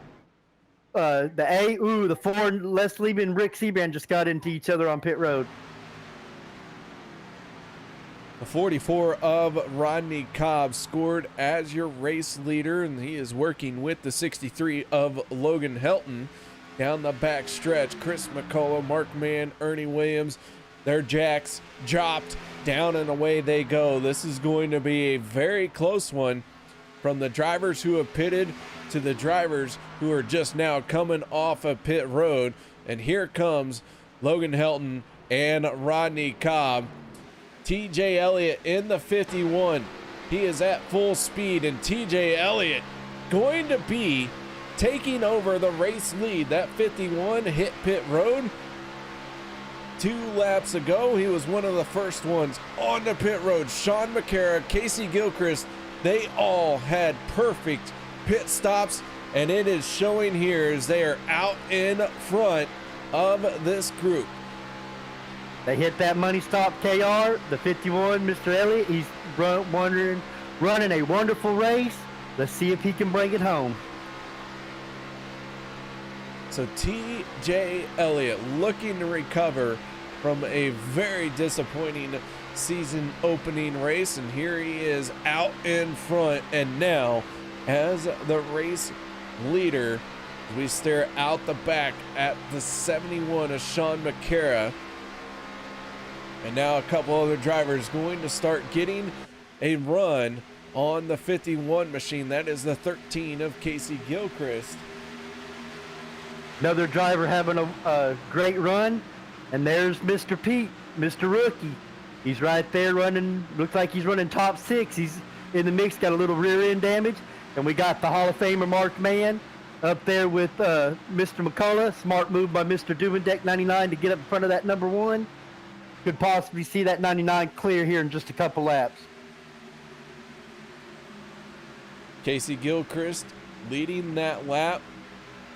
the 4, Les Levy and Rick Seabrand just got into each other on pit road. The 44 of Rodney Cobb scored as your race leader, and he is working with the 63 of Logan Helton down the back stretch. Chris McCullough, Mark Mann, Ernie Williams, their jacks dropped down and away they go. This is going to be a very close one from the drivers who have pitted to the drivers who are just now coming off of pit road. And here comes Logan Helton and Rodney Cobb. TJ Elliott in the 51. He is at full speed, and TJ Elliott going to be taking over the race lead. That 51 hit pit road 2 laps ago. He was one of the first ones on the pit road. Sean McCarra, Casey Gilchrist, they all had perfect pit stops, and it is showing here as they are out in front of this group. They hit that money stop, KR. The 51, Mr. Elliott, he's running a wonderful race. Let's see if he can bring it home. So TJ Elliott looking to recover from a very disappointing season opening race, and here he is out in front. And now, as the race leader, we stare out the back at the 71 of Sean McCarra. And now a couple other drivers going to start getting a run on the 51 machine. That is the 13 of Casey Gilchrist. Another driver having a great run. And there's Mr. Pete, Mr. Rookie. He's right there running, looks like he's running top 6. He's in the mix, got a little rear end damage. And we got the Hall of Famer Mark Mann up there with Mr. McCullough. Smart move by Mr. Duvendeck 99 to get up in front of that number 1. Could possibly see that 99 clear here in just a couple laps. Casey Gilchrist leading that lap.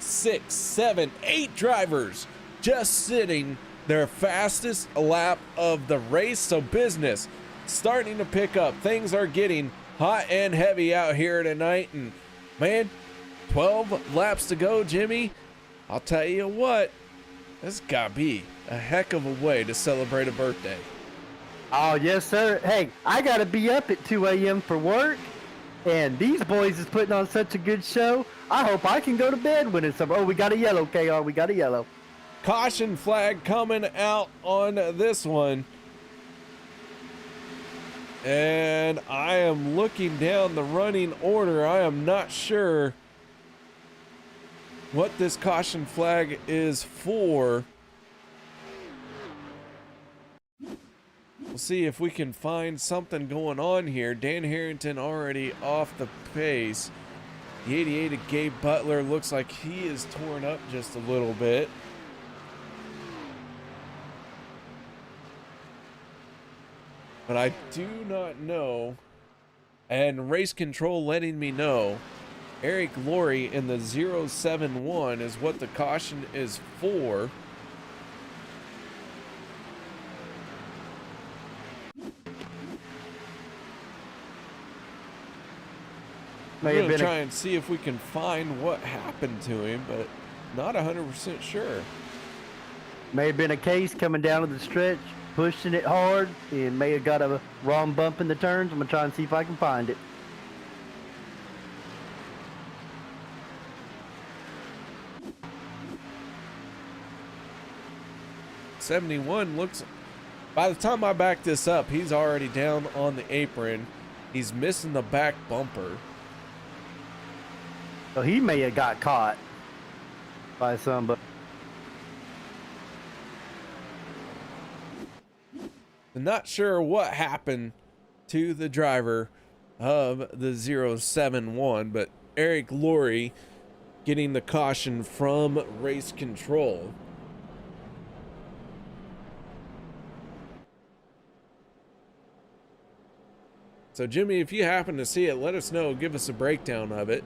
6, 7, 8 drivers just sitting their fastest lap of the race. So business starting to pick up. Things are getting hot and heavy out here tonight. And man, 12 laps to go, Jimmy. I'll tell you what, this got to be a heck of a way to celebrate a birthday. Oh, yes, sir. Hey, I got to be up at 2 a.m. for work, and these boys is putting on such a good show. I hope I can go to bed when it's over. Oh, we got a yellow, KR. We got a yellow. Caution flag coming out on this one. And I am looking down the running order. I am not sure what this caution flag is for. We'll see if we can find something going on here. Dan Harrington already off the pace. The 88 of Gabe Butler looks like he is torn up just a little bit. But I do not know. And race control letting me know Eric Laurie in the 071 is what the caution is for. We're going to try and see if we can find what happened to him, but not 100% sure. May have been a case coming down to the stretch, pushing it hard, and may have got a wrong bump in the turns. I'm going to try and see if I can find it. '71 looks, by the time I back this up, he's already down on the apron. He's missing the back bumper. So he may have got caught by somebody. I'm not sure what happened to the driver of the 071, but Eric Laurie getting the caution from race control. So Jimmy, if you happen to see it, let us know. Give us a breakdown of it.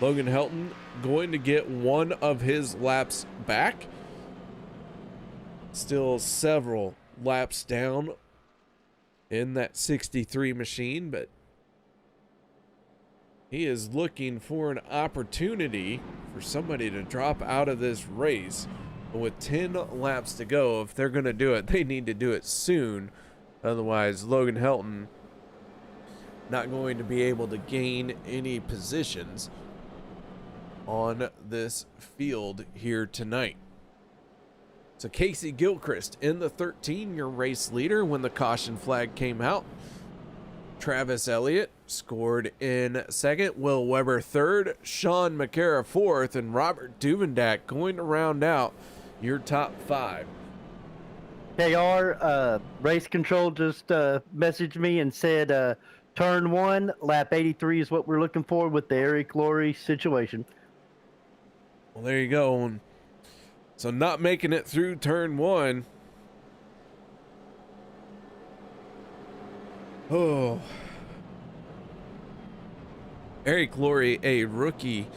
Logan Helton going to get one of his laps back. Still several laps down in that 63 machine, but he is looking for an opportunity for somebody to drop out of this race. But with 10 laps to go, if they're going to do it, they need to do it soon. Otherwise, Logan Helton not going to be able to gain any positions on this field here tonight. So Casey Gilchrist in the 13, your race leader when the caution flag came out. Travis Elliott scored in second, Will Weber third, Sean McCara fourth, and Robert Duvendak going to round out your top five. KR, race control just messaged me and said turn 1, lap 83 is what we're looking for with the Eric Laurie situation. Well, there you go. And so not making it through turn 1. Oh. Eric Laurie, a rookie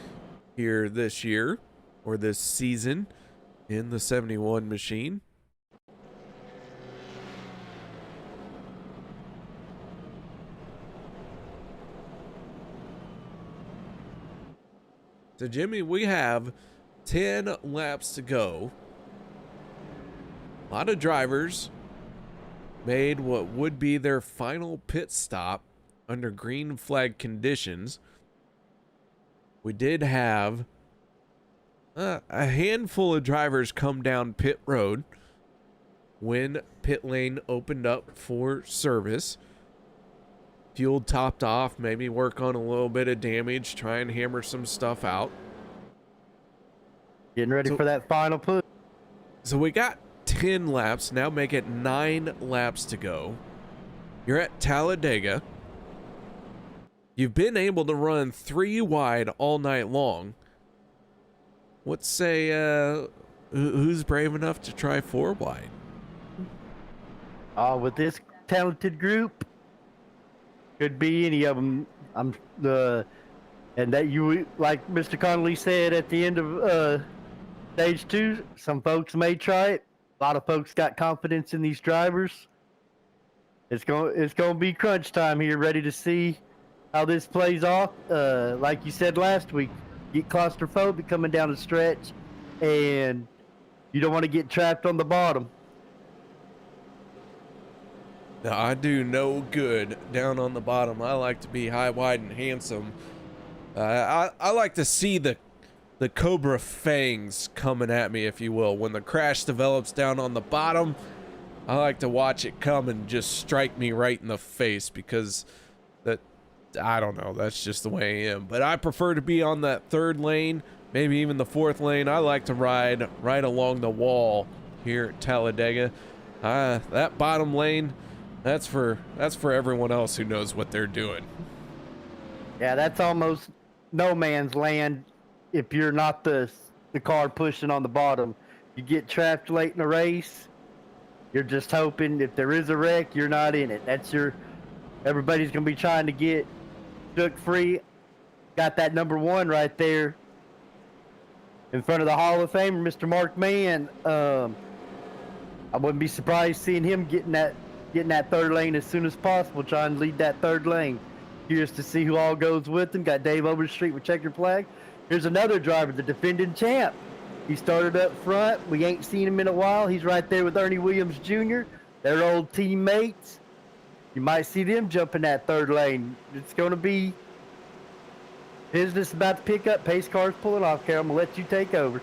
here this year, or this season, in the 71 machine. So, Jimmy, we have 10 laps to go. A lot of drivers made what would be their final pit stop under green flag conditions. We did have a handful of drivers come down pit road when pit lane opened up for service. Fuel topped off, maybe work on a little bit of damage, try and hammer some stuff out. Getting ready for that final push. So we got 10 laps, now make it 9 laps to go. You're at Talladega. You've been able to run 3 wide all night long. Let's say, who's brave enough to try 4 wide? With this talented group, could be any of them. And that you, like Mr. Connolly said at the end of stage 2, some folks may try it. A lot of folks got confidence in these drivers. It's going to be crunch time here, ready to see how this plays off. Like you said last week, get claustrophobic coming down the stretch, and you don't want to get trapped on the bottom. Now, I do no good down on the bottom. I like to be high, wide, and handsome. I like to see the the Cobra fangs coming at me, if you will. When the crash develops down on the bottom, I like to watch it come and just strike me right in the face, because that, I don't know, that's just the way I am. But I prefer to be on that third lane, maybe even the fourth lane. I like to ride right along the wall here at Talladega. That bottom lane, that's for everyone else who knows what they're doing. Yeah, that's almost no man's land if you're not the car pushing on the bottom. You get trapped late in the race, you're just hoping if there is a wreck, you're not in it. Everybody's going to be trying to get shook free. Got that number 1 right there in front of the Hall of Famer, Mr. Mark Mann. I wouldn't be surprised seeing him getting that third lane as soon as possible, trying to lead that third lane. Curious to see who all goes with him. Got Dave Overstreet with checkered flag. Here's another driver, the defending champ. He started up front. We ain't seen him in a while. He's right there with Ernie Williams Jr. They're old teammates. You might see them jump in that third lane. It's going to be business about to pick up. Pace car's pulling off, Carol. I'm going to let you take over.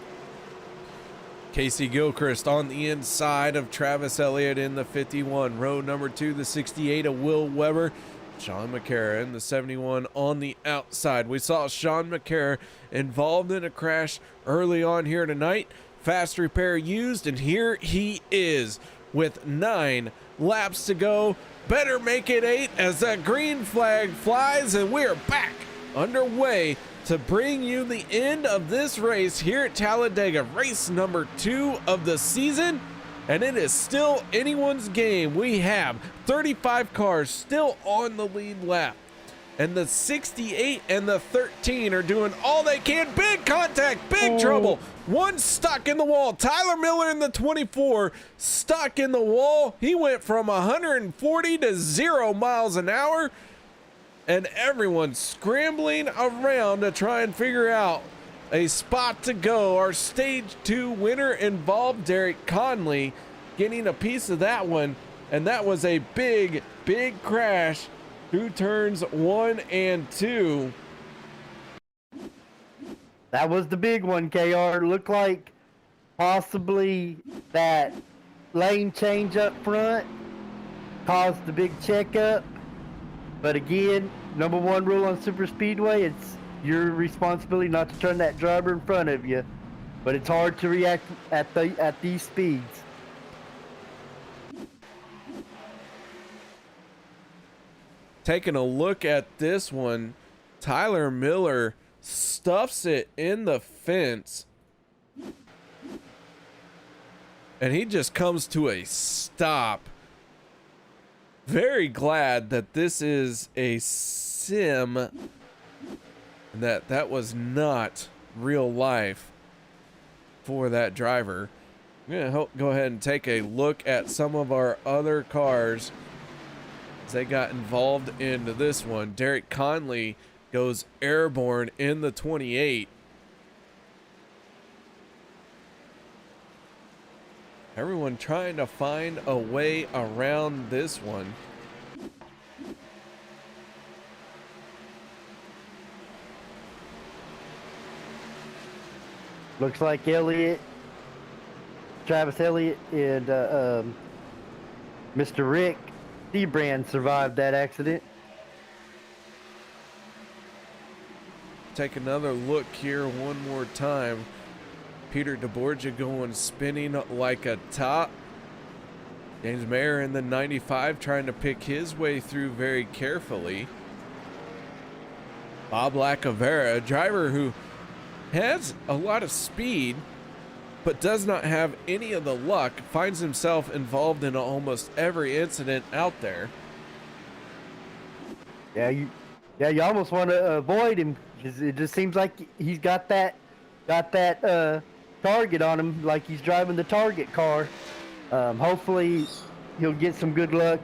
Casey Gilchrist on the inside of Travis Elliott in the 51. Row number 2, the 68 of Will Weber. Sean McCarra in the 71 on the outside. We saw Sean McCarra involved in a crash early on here tonight. Fast repair used, and here he is with 9 laps to go. Better make it 8 as that green flag flies, and we're back underway to bring you the end of this race here at Talladega, race number 2 of the season. And it is still anyone's game. We have 35 cars still on the lead lap. And the 68 and the 13 are doing all they can. Big contact, big trouble. One stuck in the wall. Tyler Miller in the 24 stuck in the wall. He went from 140 to 0 miles an hour. And everyone's scrambling around to try and figure out a spot to go. Our stage 2 winner involved Derek Conley getting a piece of that one, and that was a big crash through turns 1 and 2. That was the big one, KR. Looked like possibly that lane change up front caused the big checkup. But again, number 1 rule on Super Speedway, it's your responsibility not to turn that driver in front of you. But it's hard to react at these speeds. Taking a look at this one, Tyler Miller stuffs it in the fence. And he just comes to a stop. Very glad that this is a sim and that was not real life for that driver. I'm gonna go ahead and take a look at some of our other cars as they got involved into this one. Derek Conley goes airborne in the 28. Everyone trying to find a way around this one. Looks like Travis Elliott, and Mr. Rick Seabrand survived that accident. Take another look here one more time. Peter DeBorgia going spinning like a top. James Mayer in the 95 trying to pick his way through very carefully. Bob Lacavera, a driver who has a lot of speed but does not have any of the luck, finds himself involved in almost every incident out there. Yeah, you almost want to avoid him because it just seems like he's got that target on him, like he's driving the target car. Hopefully he'll get some good luck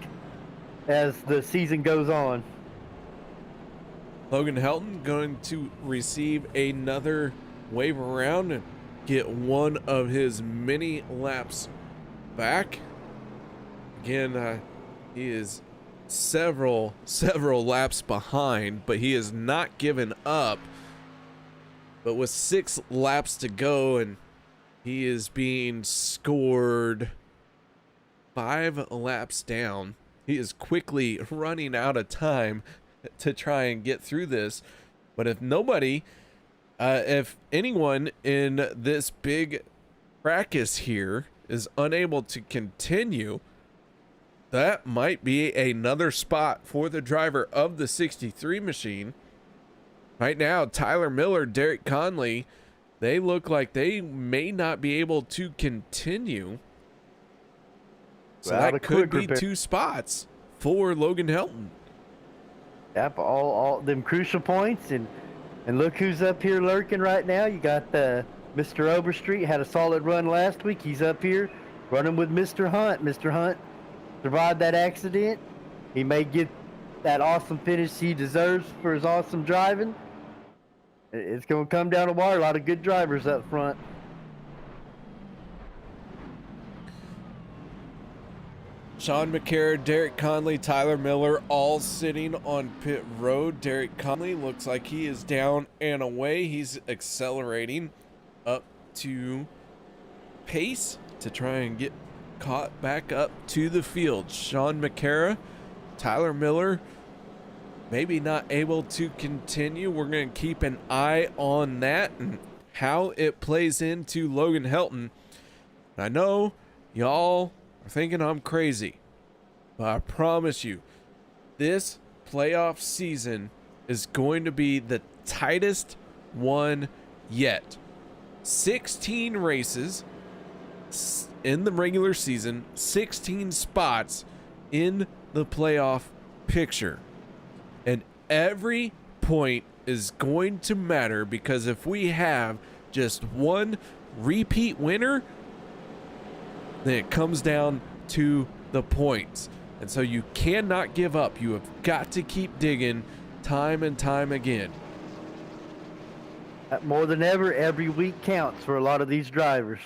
as the season goes on. Logan Helton going to receive another wave around and get one of his mini laps back. Again, he is several laps behind, but he has not given up. But with 6 laps to go, and he is being scored 5 laps down. He is quickly running out of time to try and get through this. But if anyone in this big fracas here is unable to continue, that might be another spot for the driver of the 63 machine. Right now, Tyler Miller, Derek Conley, they look like they may not be able to continue. So that could be 2 spots for Logan Helton. Yep, all them crucial points, and look who's up here lurking right now. You got Mr. Overstreet, had a solid run last week. He's up here running with Mr. Hunt. Mr. Hunt survived that accident. He may get that awesome finish he deserves for his awesome driving. It's going to come down to wire. A lot of good drivers up front. Sean McCarron, Derek Conley, Tyler Miller, all sitting on pit road. Derek Conley looks like he is down and away. He's accelerating up to pace to try and get caught back up to the field. Sean McCarron, Tyler Miller, maybe not able to continue. We're going to keep an eye on that and how it plays into Logan Helton. I know y'all are thinking I'm crazy, but I promise you, this playoff season is going to be the tightest one yet. 16 races in the regular season, 16 spots in the playoff picture. And every point is going to matter, because if we have just one repeat winner, then it comes down to the points. And so you cannot give up. You have got to keep digging time and time again. More than ever, every week counts for a lot of these drivers.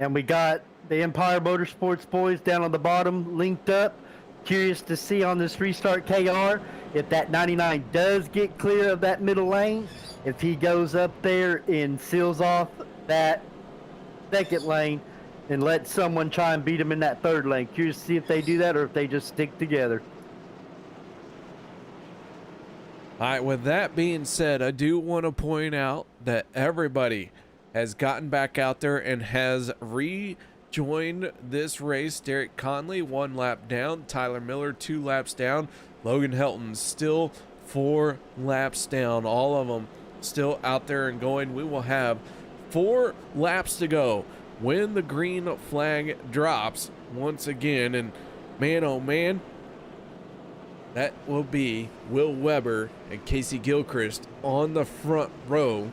And we got the Empire Motorsports boys down on the bottom linked up. Curious to see on this restart KR if that 99 does get clear of that middle lane, if he goes up there and seals off that second lane and let someone try and beat him in that third lane. Curious to see if they do that or if they just stick together. All right, with that being said, I do want to point out that everybody has gotten back out there and has rejoined this race. Derek Conley 1 lap down, Tyler Miller 2 laps down, Logan Helton still 4 laps down. All of them still out there and going. We will have 4 laps to go when the green flag drops once again. And man, oh man, that will be Will Weber and Casey Gilchrist on the front row.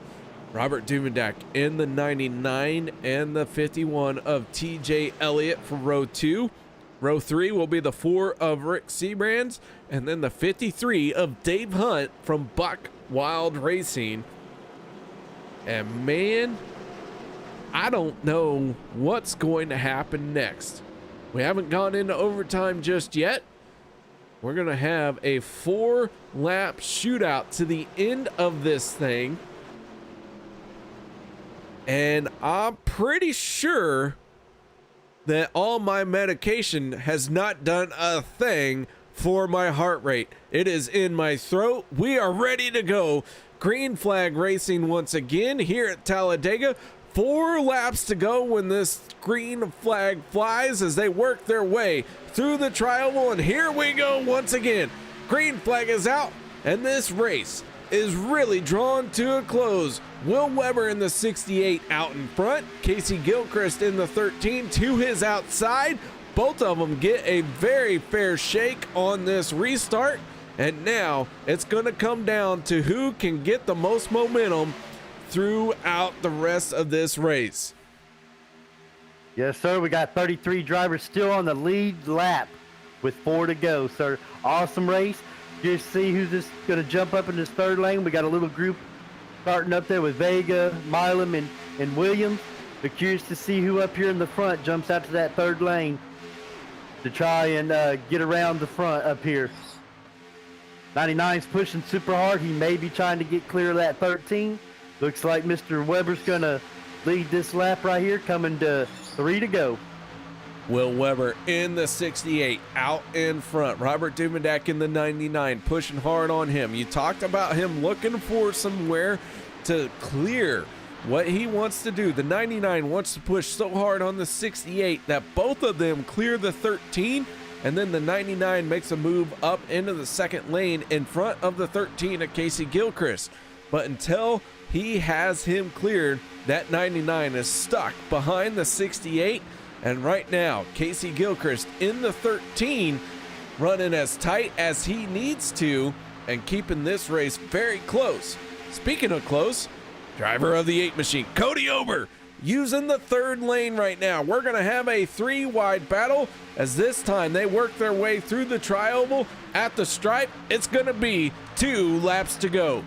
Robert Duvendak in the 99 and the 51 of TJ Elliott for row 2. Row 3 will be the 4 of Rick Seabrands, and then the 53 of Dave Hunt from Buck Wild Racing. And man, I don't know what's going to happen next. We haven't gone into overtime just yet. We're going to have a 4-lap shootout to the end of this thing. And I'm pretty sure that all my medication has not done a thing for my heart rate. It is in my throat. We are ready to go. Green flag racing once again here at Talladega. 4 laps to go when this green flag flies as they work their way through the tri-oval. And here we go once again. Green flag is out, and this race is really drawn to a close. Will Weber in the 68 out in front, Casey Gilchrist in the 13 to his outside. Both of them get a very fair shake on this restart, and now it's going to come down to who can get the most momentum throughout the rest of this race. Yes, sir. We got 33 drivers still on the lead lap with 4 to go, sir. Awesome race. Just see who's just going to jump up in this third lane. We got a little group starting up there with Vega, Milam, and Williams. But curious to see who up here in the front jumps out to that third lane to try and get around the front up here. 99's pushing super hard. He may be trying to get clear of that 13. Looks like Mr. Weber's going to lead this lap right here, coming to 3 to go. Will Weber in the 68 out in front. Robert Duvendak in the 99 pushing hard on him. You talked about him looking for somewhere to clear what he wants to do. The 99 wants to push so hard on the 68 that both of them clear the 13, and then the 99 makes a move up into the second lane in front of the 13 of Casey Gilchrist. But until he has him cleared, that 99 is stuck behind the 68. And right now, Casey Gilchrist in the 13, running as tight as he needs to and keeping this race very close. Speaking of close, driver of the 8 machine, Cody Ober, using the 3rd lane right now. We're going to have a 3-wide battle as this time they work their way through the tri-oval at the stripe. It's going to be 2 laps to go.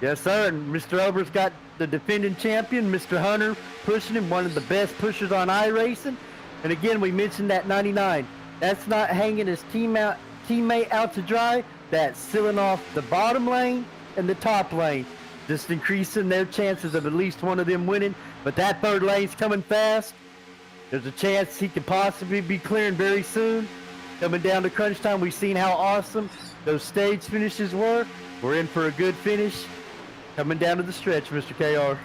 Yes, sir. And Mr. Ober's got the defending champion, Mr. Hunter, pushing him, one of the best pushers on iRacing. And again, we mentioned that 99. That's not hanging his teammate out to dry. That's sealing off the bottom lane and the top lane, just increasing their chances of at least one of them winning. But that 3rd lane's coming fast. There's a chance he could possibly be clearing very soon. Coming down to crunch time, we've seen how awesome those stage finishes were. We're in for a good finish. Coming down to the stretch, Mr. KR.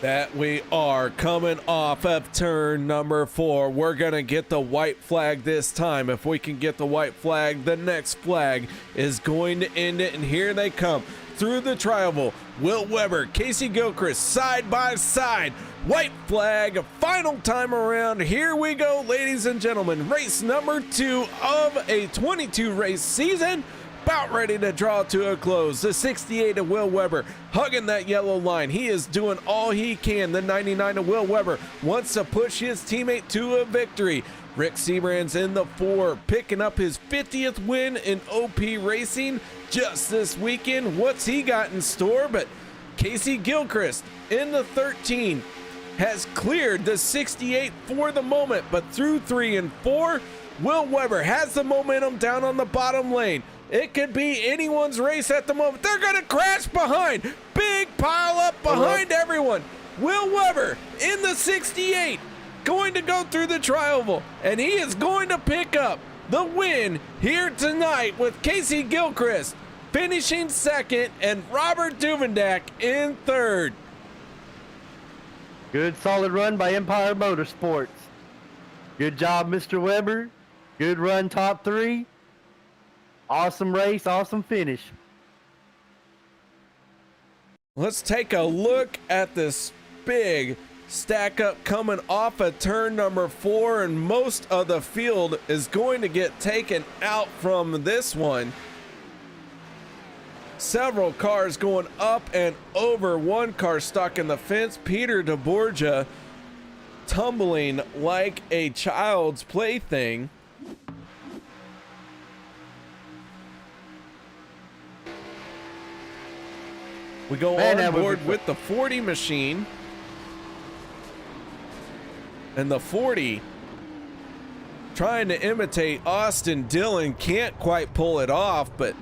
That we are coming off of turn number 4. We're going to get the white flag this time. If we can get the white flag, the next flag is going to end it. And here they come through the tri-oval. Will Weber, Casey Gilchrist, side by side. White flag, final time around. Here we go, ladies and gentlemen. Race number 2 of a 22 race season. About ready to draw to a close. The 68 of Will Weber hugging that yellow line. He is doing all he can. The 99 of Will Weber wants to push his teammate to a victory. Rick Seabrand's in the 4, picking up his 50th win in OP Racing just this weekend. What's he got in store? But Casey Gilchrist in the 13 has cleared the 68 for the moment, but through 3 and 4, Will Weber has the momentum down on the bottom lane. It could be anyone's race at the moment. They're going to crash behind. Big pile up behind everyone. Will Weber in the 68 going to go through the tri-oval, and he is going to pick up the win here tonight with Casey Gilchrist finishing 2nd and Robert Duvendak in 3rd. Good solid run by Empire Motorsports. Good job, Mr. Weber. Good run, top 3. Awesome race, awesome finish. Let's take a look at this big stack up coming off of turn number 4, and most of the field is going to get taken out from this one. Several cars going up and over. One car stuck in the fence. Peter DeBorgia tumbling like a child's plaything. We go on board with the 40 machine. And the 40 trying to imitate Austin Dillon, can't quite pull it off, but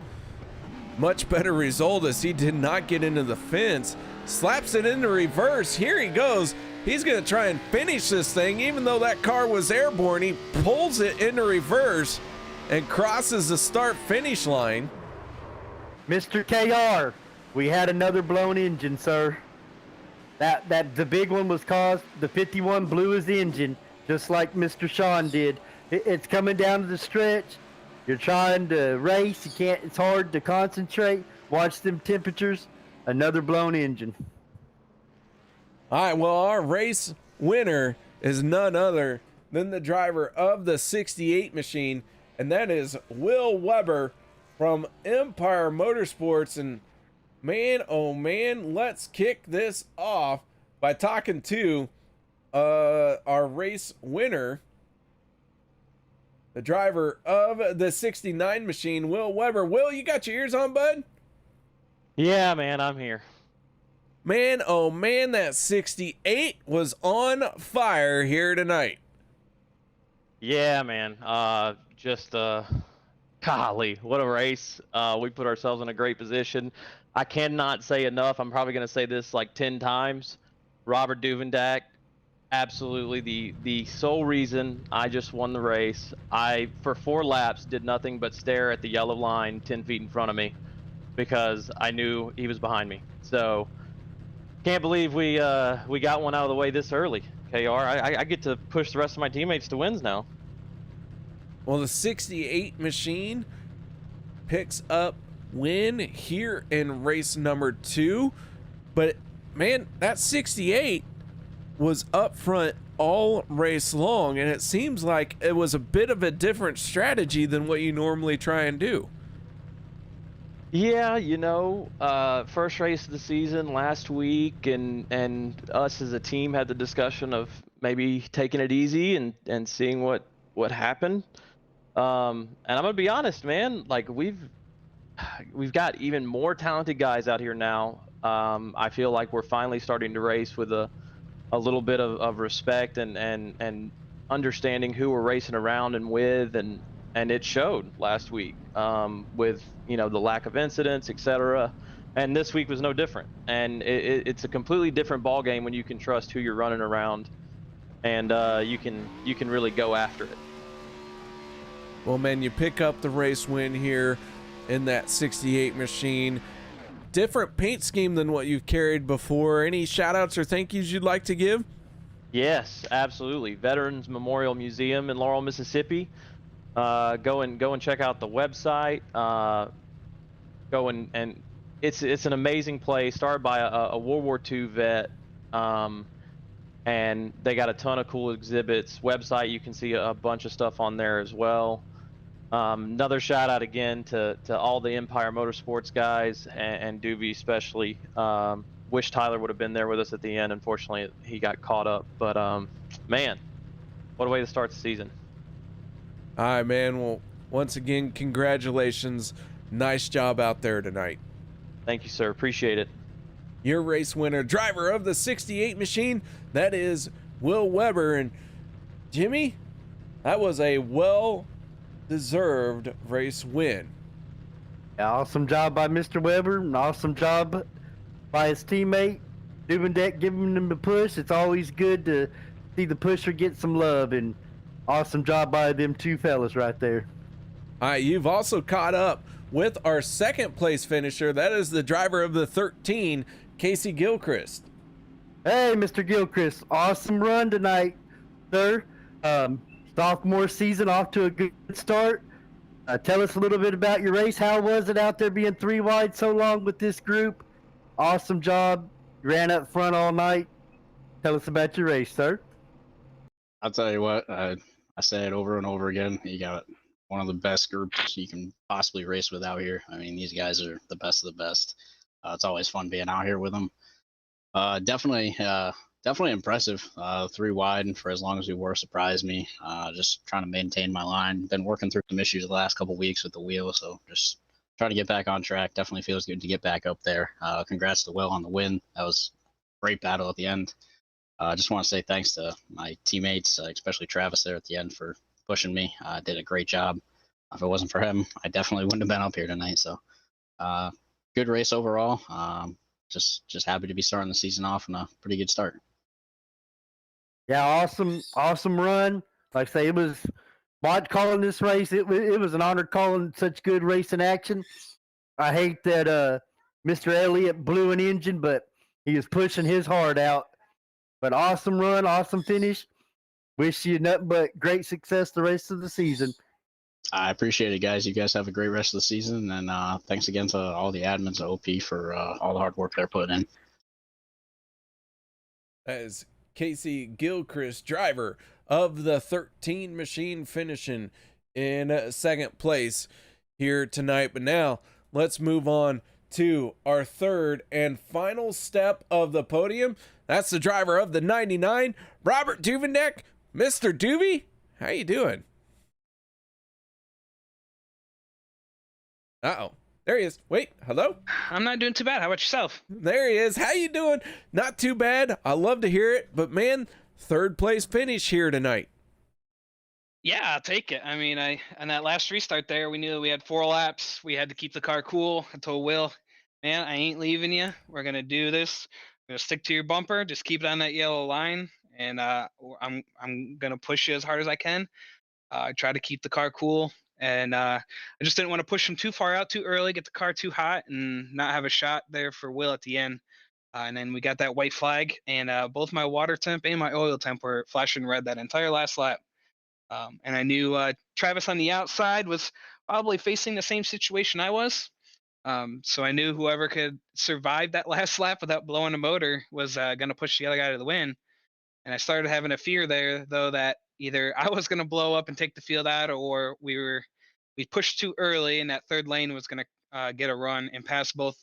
much better result as he did not get into the fence. Slaps it into reverse. Here he goes. He's going to try and finish this thing, even though that car was airborne. He pulls it into reverse and crosses the start-finish line. Mr. KR, we had another blown engine, sir. The big one was caused, the 51 blew his engine, just like Mr. Sean did. It's coming down to the stretch. You're trying to race. You can't, it's hard to concentrate. Watch them temperatures. Another blown engine. All right, well, our race winner is none other than the driver of the 68 machine, and that is Will Weber from Empire Motorsports. And man, oh man, let's kick this off by talking to our race winner, the driver of the 69 machine, Will Weber. Will, you got your ears on, bud? Yeah, man, I'm here. Man, oh man, that 68 was on fire here tonight. Yeah, man. Just Golly, what a race. We put ourselves in a great position. I cannot say enough. I'm probably going to say this like 10 times. Robert Duvendak, absolutely the sole reason I just won the race. I, for 4 laps, did nothing but stare at the yellow line 10 feet in front of me because I knew he was behind me. So can't believe we got one out of the way this early. KR, I get to push the rest of my teammates to wins now. Well, the 68 machine picks up win here in race number 2. But man, that 68 was up front all race long, and it seems like it was a bit of a different strategy than what you normally try and do. Yeah, first race of the season last week, and us as a team had the discussion of maybe taking it easy and seeing what happened. And I'm gonna be honest, man, like we've got even more talented guys out here now. I feel like we're finally starting to race with a little bit of respect and understanding who we're racing around and with, and it showed last week with the lack of incidents, etc. And this week was no different. And it's a completely different ball game when you can trust who you're running around, and you can really go after it. Well, man, you pick up the race win here in that 68 machine. Different paint scheme than what you've carried before. Any shout outs or thank yous you'd like to give? Yes, absolutely. Veterans Memorial Museum in Laurel, Mississippi. Go and check out the website. And it's an amazing place. Started by a World War II vet. And they got a ton of cool exhibits. Website, you can see a bunch of stuff on there as well. Another shout out again to all the Empire Motorsports guys and Doobie especially. Wish Tyler would have been there with us at the end. Unfortunately, he got caught up. But man, what a way to start the season. All right, man. Well, once again, congratulations. Nice job out there tonight. Thank you, sir. Appreciate it. Your race winner, driver of the 68 machine, that is Will Weber. And Jimmy, that was a well-deserved race win. Yeah, awesome job by Mr. Weber. An awesome job by his teammate, Duvendak, giving him the push. It's always good to see the pusher get some love, and awesome job by them two fellas right there. All right, you've also caught up with our second place finisher. That is the driver of the 13, Casey Gilchrist. Hey, Mr. Gilchrist, awesome run tonight, sir. Sophomore season off to a good start. Tell us a little bit about your race. How was it out there being 3 wide so long with this group? Awesome job. You ran up front all night. Tell us about your race, sir. I'll tell you what, I say it over and over again. You got one of the best groups you can possibly race with out here. I mean, these guys are the best of the best. It's always fun being out here with them. Definitely impressive. 3 wide for as long as we were surprised me. Just trying to maintain my line. Been working through some issues the last couple weeks with the wheel, so just trying to get back on track. Definitely feels good to get back up there. Congrats to Will on the win. That was a great battle at the end. I just want to say thanks to my teammates, especially Travis there at the end for pushing me. Did a great job. If it wasn't for him, I definitely wouldn't have been up here tonight. So good race overall. Just happy to be starting the season off on a pretty good start. Yeah, awesome run. Like I say, it was calling this race. It was an honor calling such good racing action. I hate that Mr. Elliott blew an engine, but he was pushing his heart out. But awesome run, awesome finish. Wish you nothing but great success the rest of the season. I appreciate it, guys. You guys have a great rest of the season, and thanks again to all the admins at OP for all the hard work they're putting in. That is Casey Gilchrist, driver of the 13 machine, finishing in second place here tonight. But now let's move on to our third and final step of the podium. That's the driver of the 99, Robert Duvendak. Mr. Doobie, how you doing? Uh-oh. There he is. Wait, hello? I'm not doing too bad. How about yourself? There he is. How you doing? Not too bad. I love to hear it. But, man, third place finish here tonight. Yeah, I'll take it. I mean, on that last restart there, we knew that we had 4 laps. We had to keep the car cool. I told Will, man, I ain't leaving you. We're gonna do this. We're gonna stick to your bumper. Just keep it on that yellow line, and I'm gonna push you as hard as I can. Try to keep the car cool, and I just didn't want to push him too far out too early, get the car too hot, and not have a shot there for Will at the end. And then we got that white flag, and both my water temp and my oil temp were flashing red that entire last lap. And I knew Travis on the outside was probably facing the same situation I was. So I knew whoever could survive that last lap without blowing a motor was going to push the other guy to the win. And I started having a fear there, though, that either I was going to blow up and take the field out, or we pushed too early, and that third lane was going to get a run and pass both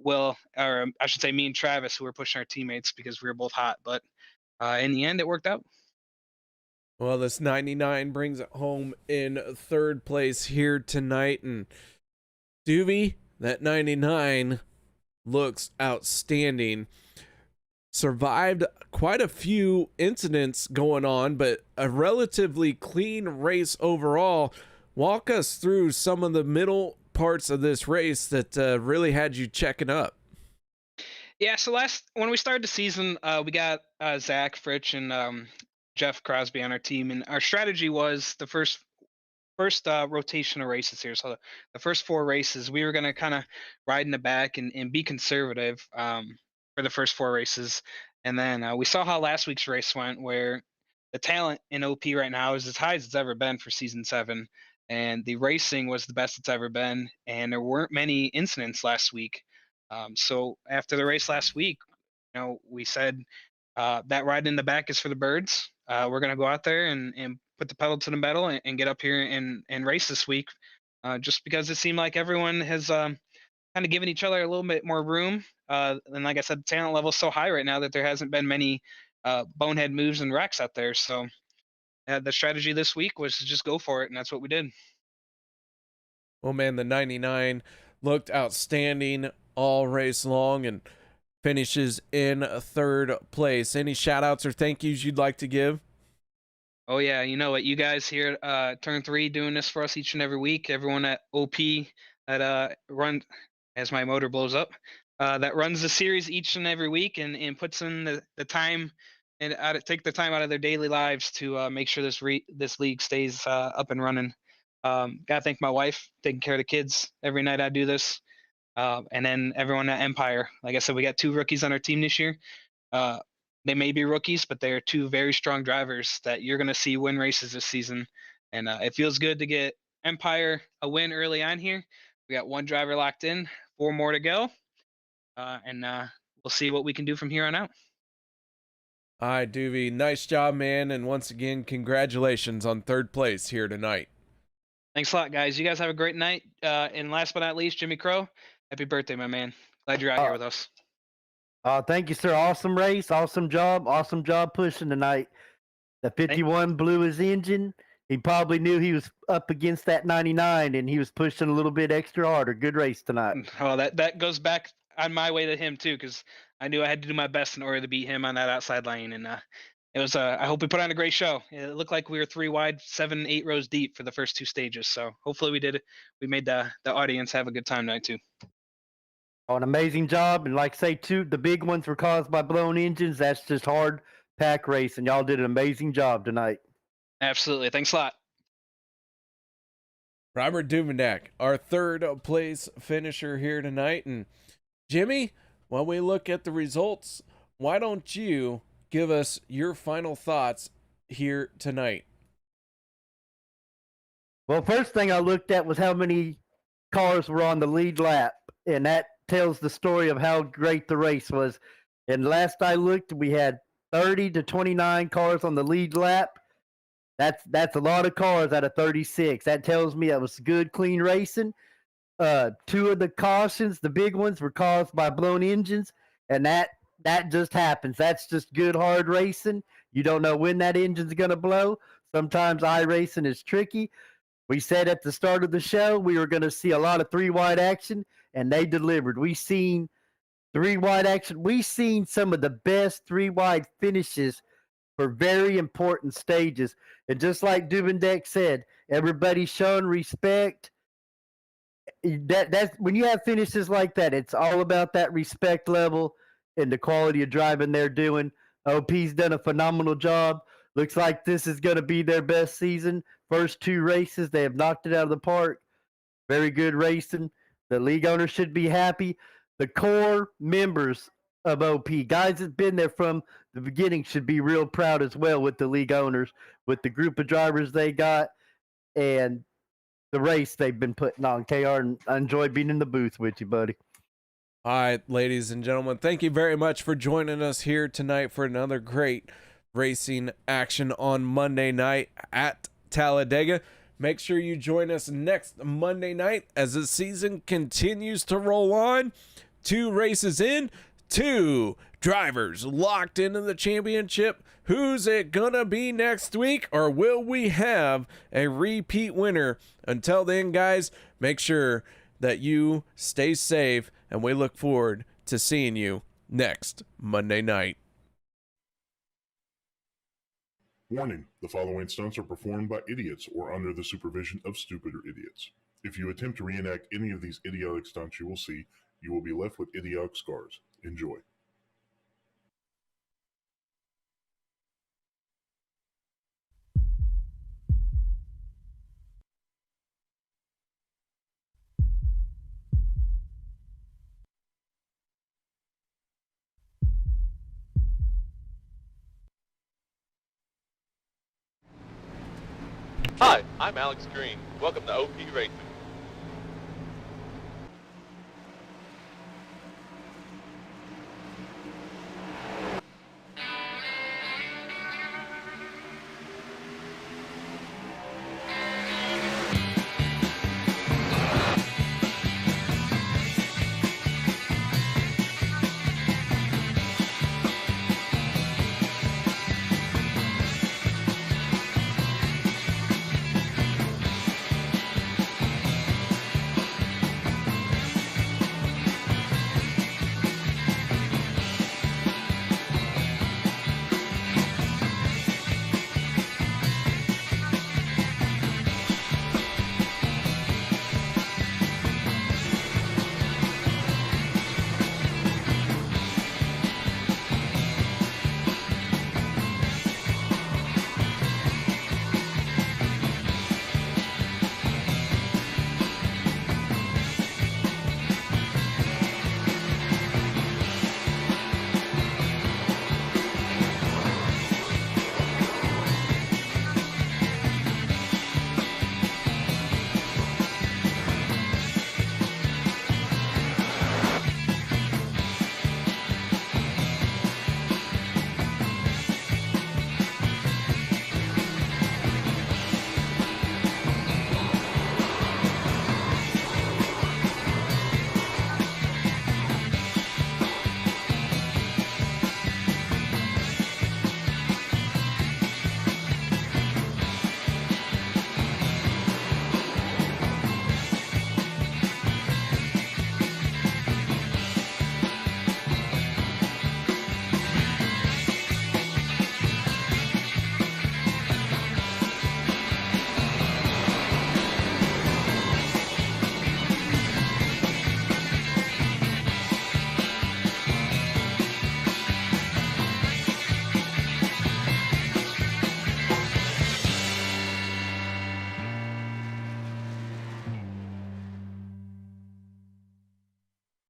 Will, or I should say, me and Travis, who were pushing our teammates because we were both hot. But in the end, it worked out. Well, this 99 brings it home in third place here tonight. And Doobie, that 99 looks outstanding. Survived quite a few incidents going on, but a relatively clean race overall. Walk us through some of the middle parts of this race that really had you checking up. Yeah, so when we started the season, we got Zach Fritch and Jeff Crosby on our team, and our strategy was the first rotation of races here. So the first 4 races, we were going to kind of ride in the back and be conservative for the first 4 races. And then we saw how last week's race went, where the talent in OP right now is as high as it's ever been for season 7. And the racing was the best it's ever been. And there weren't many incidents last week. So after the race last week, we said that ride in the back is for the birds. We're going to go out there and put the pedal to the metal and get up here and race this week, just because it seemed like everyone has kind of given each other a little bit more room. And like I said, the talent level is so high right now that there hasn't been many bonehead moves and wrecks out there. So the strategy this week was to just go for it, and that's what we did. Well, man, the 99 looked outstanding all race long and finishes in third place. Any shout outs or thank yous you'd like to give? Oh yeah, you know what, you guys here at Turn 3 doing this for us each and every week. Everyone at OP that run, as my motor blows up, that runs the series each and every week and puts in the time and take the time out of their daily lives to make sure this league stays up and running. Gotta thank my wife taking care of the kids every night I do this. And then everyone at Empire. Like I said, we got 2 rookies on our team this year. They may be rookies, but they're 2 very strong drivers that you're going to see win races this season. And it feels good to get Empire a win early on here. We got 1 driver locked in, 4 more to go. And we'll see what we can do from here on out. All right, Doobie, nice job, man. And once again, congratulations on third place here tonight. Thanks a lot, guys. You guys have a great night. And last but not least, Jimmy Crow, happy birthday, my man. Glad you're out here with us. Thank you, sir. Awesome race. Awesome job pushing tonight. The 51 blew his engine. He probably knew he was up against that 99, and he was pushing a little bit extra harder. Good race tonight. Oh, that goes back on my way to him, too, because I knew I had to do my best in order to beat him on that outside lane. And it was I hope we put on a great show. It looked like we were 3 wide, 7, 8 rows deep for the first 2 stages. So hopefully we did it. We made the audience have a good time tonight too. Oh, an amazing job. And like I say, too, the big ones were caused by blown engines. That's just hard pack racing. Y'all did an amazing job tonight. Absolutely. Thanks a lot. Robert Duvendak, our third place finisher here tonight. And Jimmy, while we look at the results, why don't you give us your final thoughts here tonight? Well, first thing I looked at was how many cars were on the lead lap, and that tells the story of how great the race was. And last I looked, we had 30 to 29 cars on the lead lap. That's a lot of cars out of 36. That tells me that was good, clean racing. 2 of the cautions, the big ones, were caused by blown engines, and that just happens. That's just good, hard racing. You don't know when that engine's going to blow. Sometimes iRacing is tricky. We said at the start of the show we were going to see a lot of 3-wide action, and they delivered. We seen 3-wide action. We seen some of the best 3-wide finishes for very important stages. And just like Dubendek said, everybody's showing respect. That's when you have finishes like that, it's all about that respect level and the quality of driving they're doing. OP's done a phenomenal job. Looks like this is going to be their best season. First 2 races, they have knocked it out of the park. Very good racing. The league owners should be happy. The core members of OP, guys that's been there from the beginning, should be real proud as well with the league owners, with the group of drivers they got, and the race they've been putting on. KR, and I enjoy being in the booth with you, buddy. All right, ladies and gentlemen, thank you very much for joining us here tonight for another great racing action on Monday night at Talladega. Make sure you join us next Monday night as the season continues to roll on. 2 races in, 2 drivers locked into the championship. Who's it gonna be next week, or will we have a repeat winner? Until then, guys, make sure that you stay safe, and we look forward to seeing you next Monday night. Warning, the following stunts are performed by idiots or under the supervision of stupider idiots. If you attempt to reenact any of these idiotic stunts you will see, you will be left with idiotic scars. Enjoy. Hi, I'm Alex Green. Welcome to OP Racing.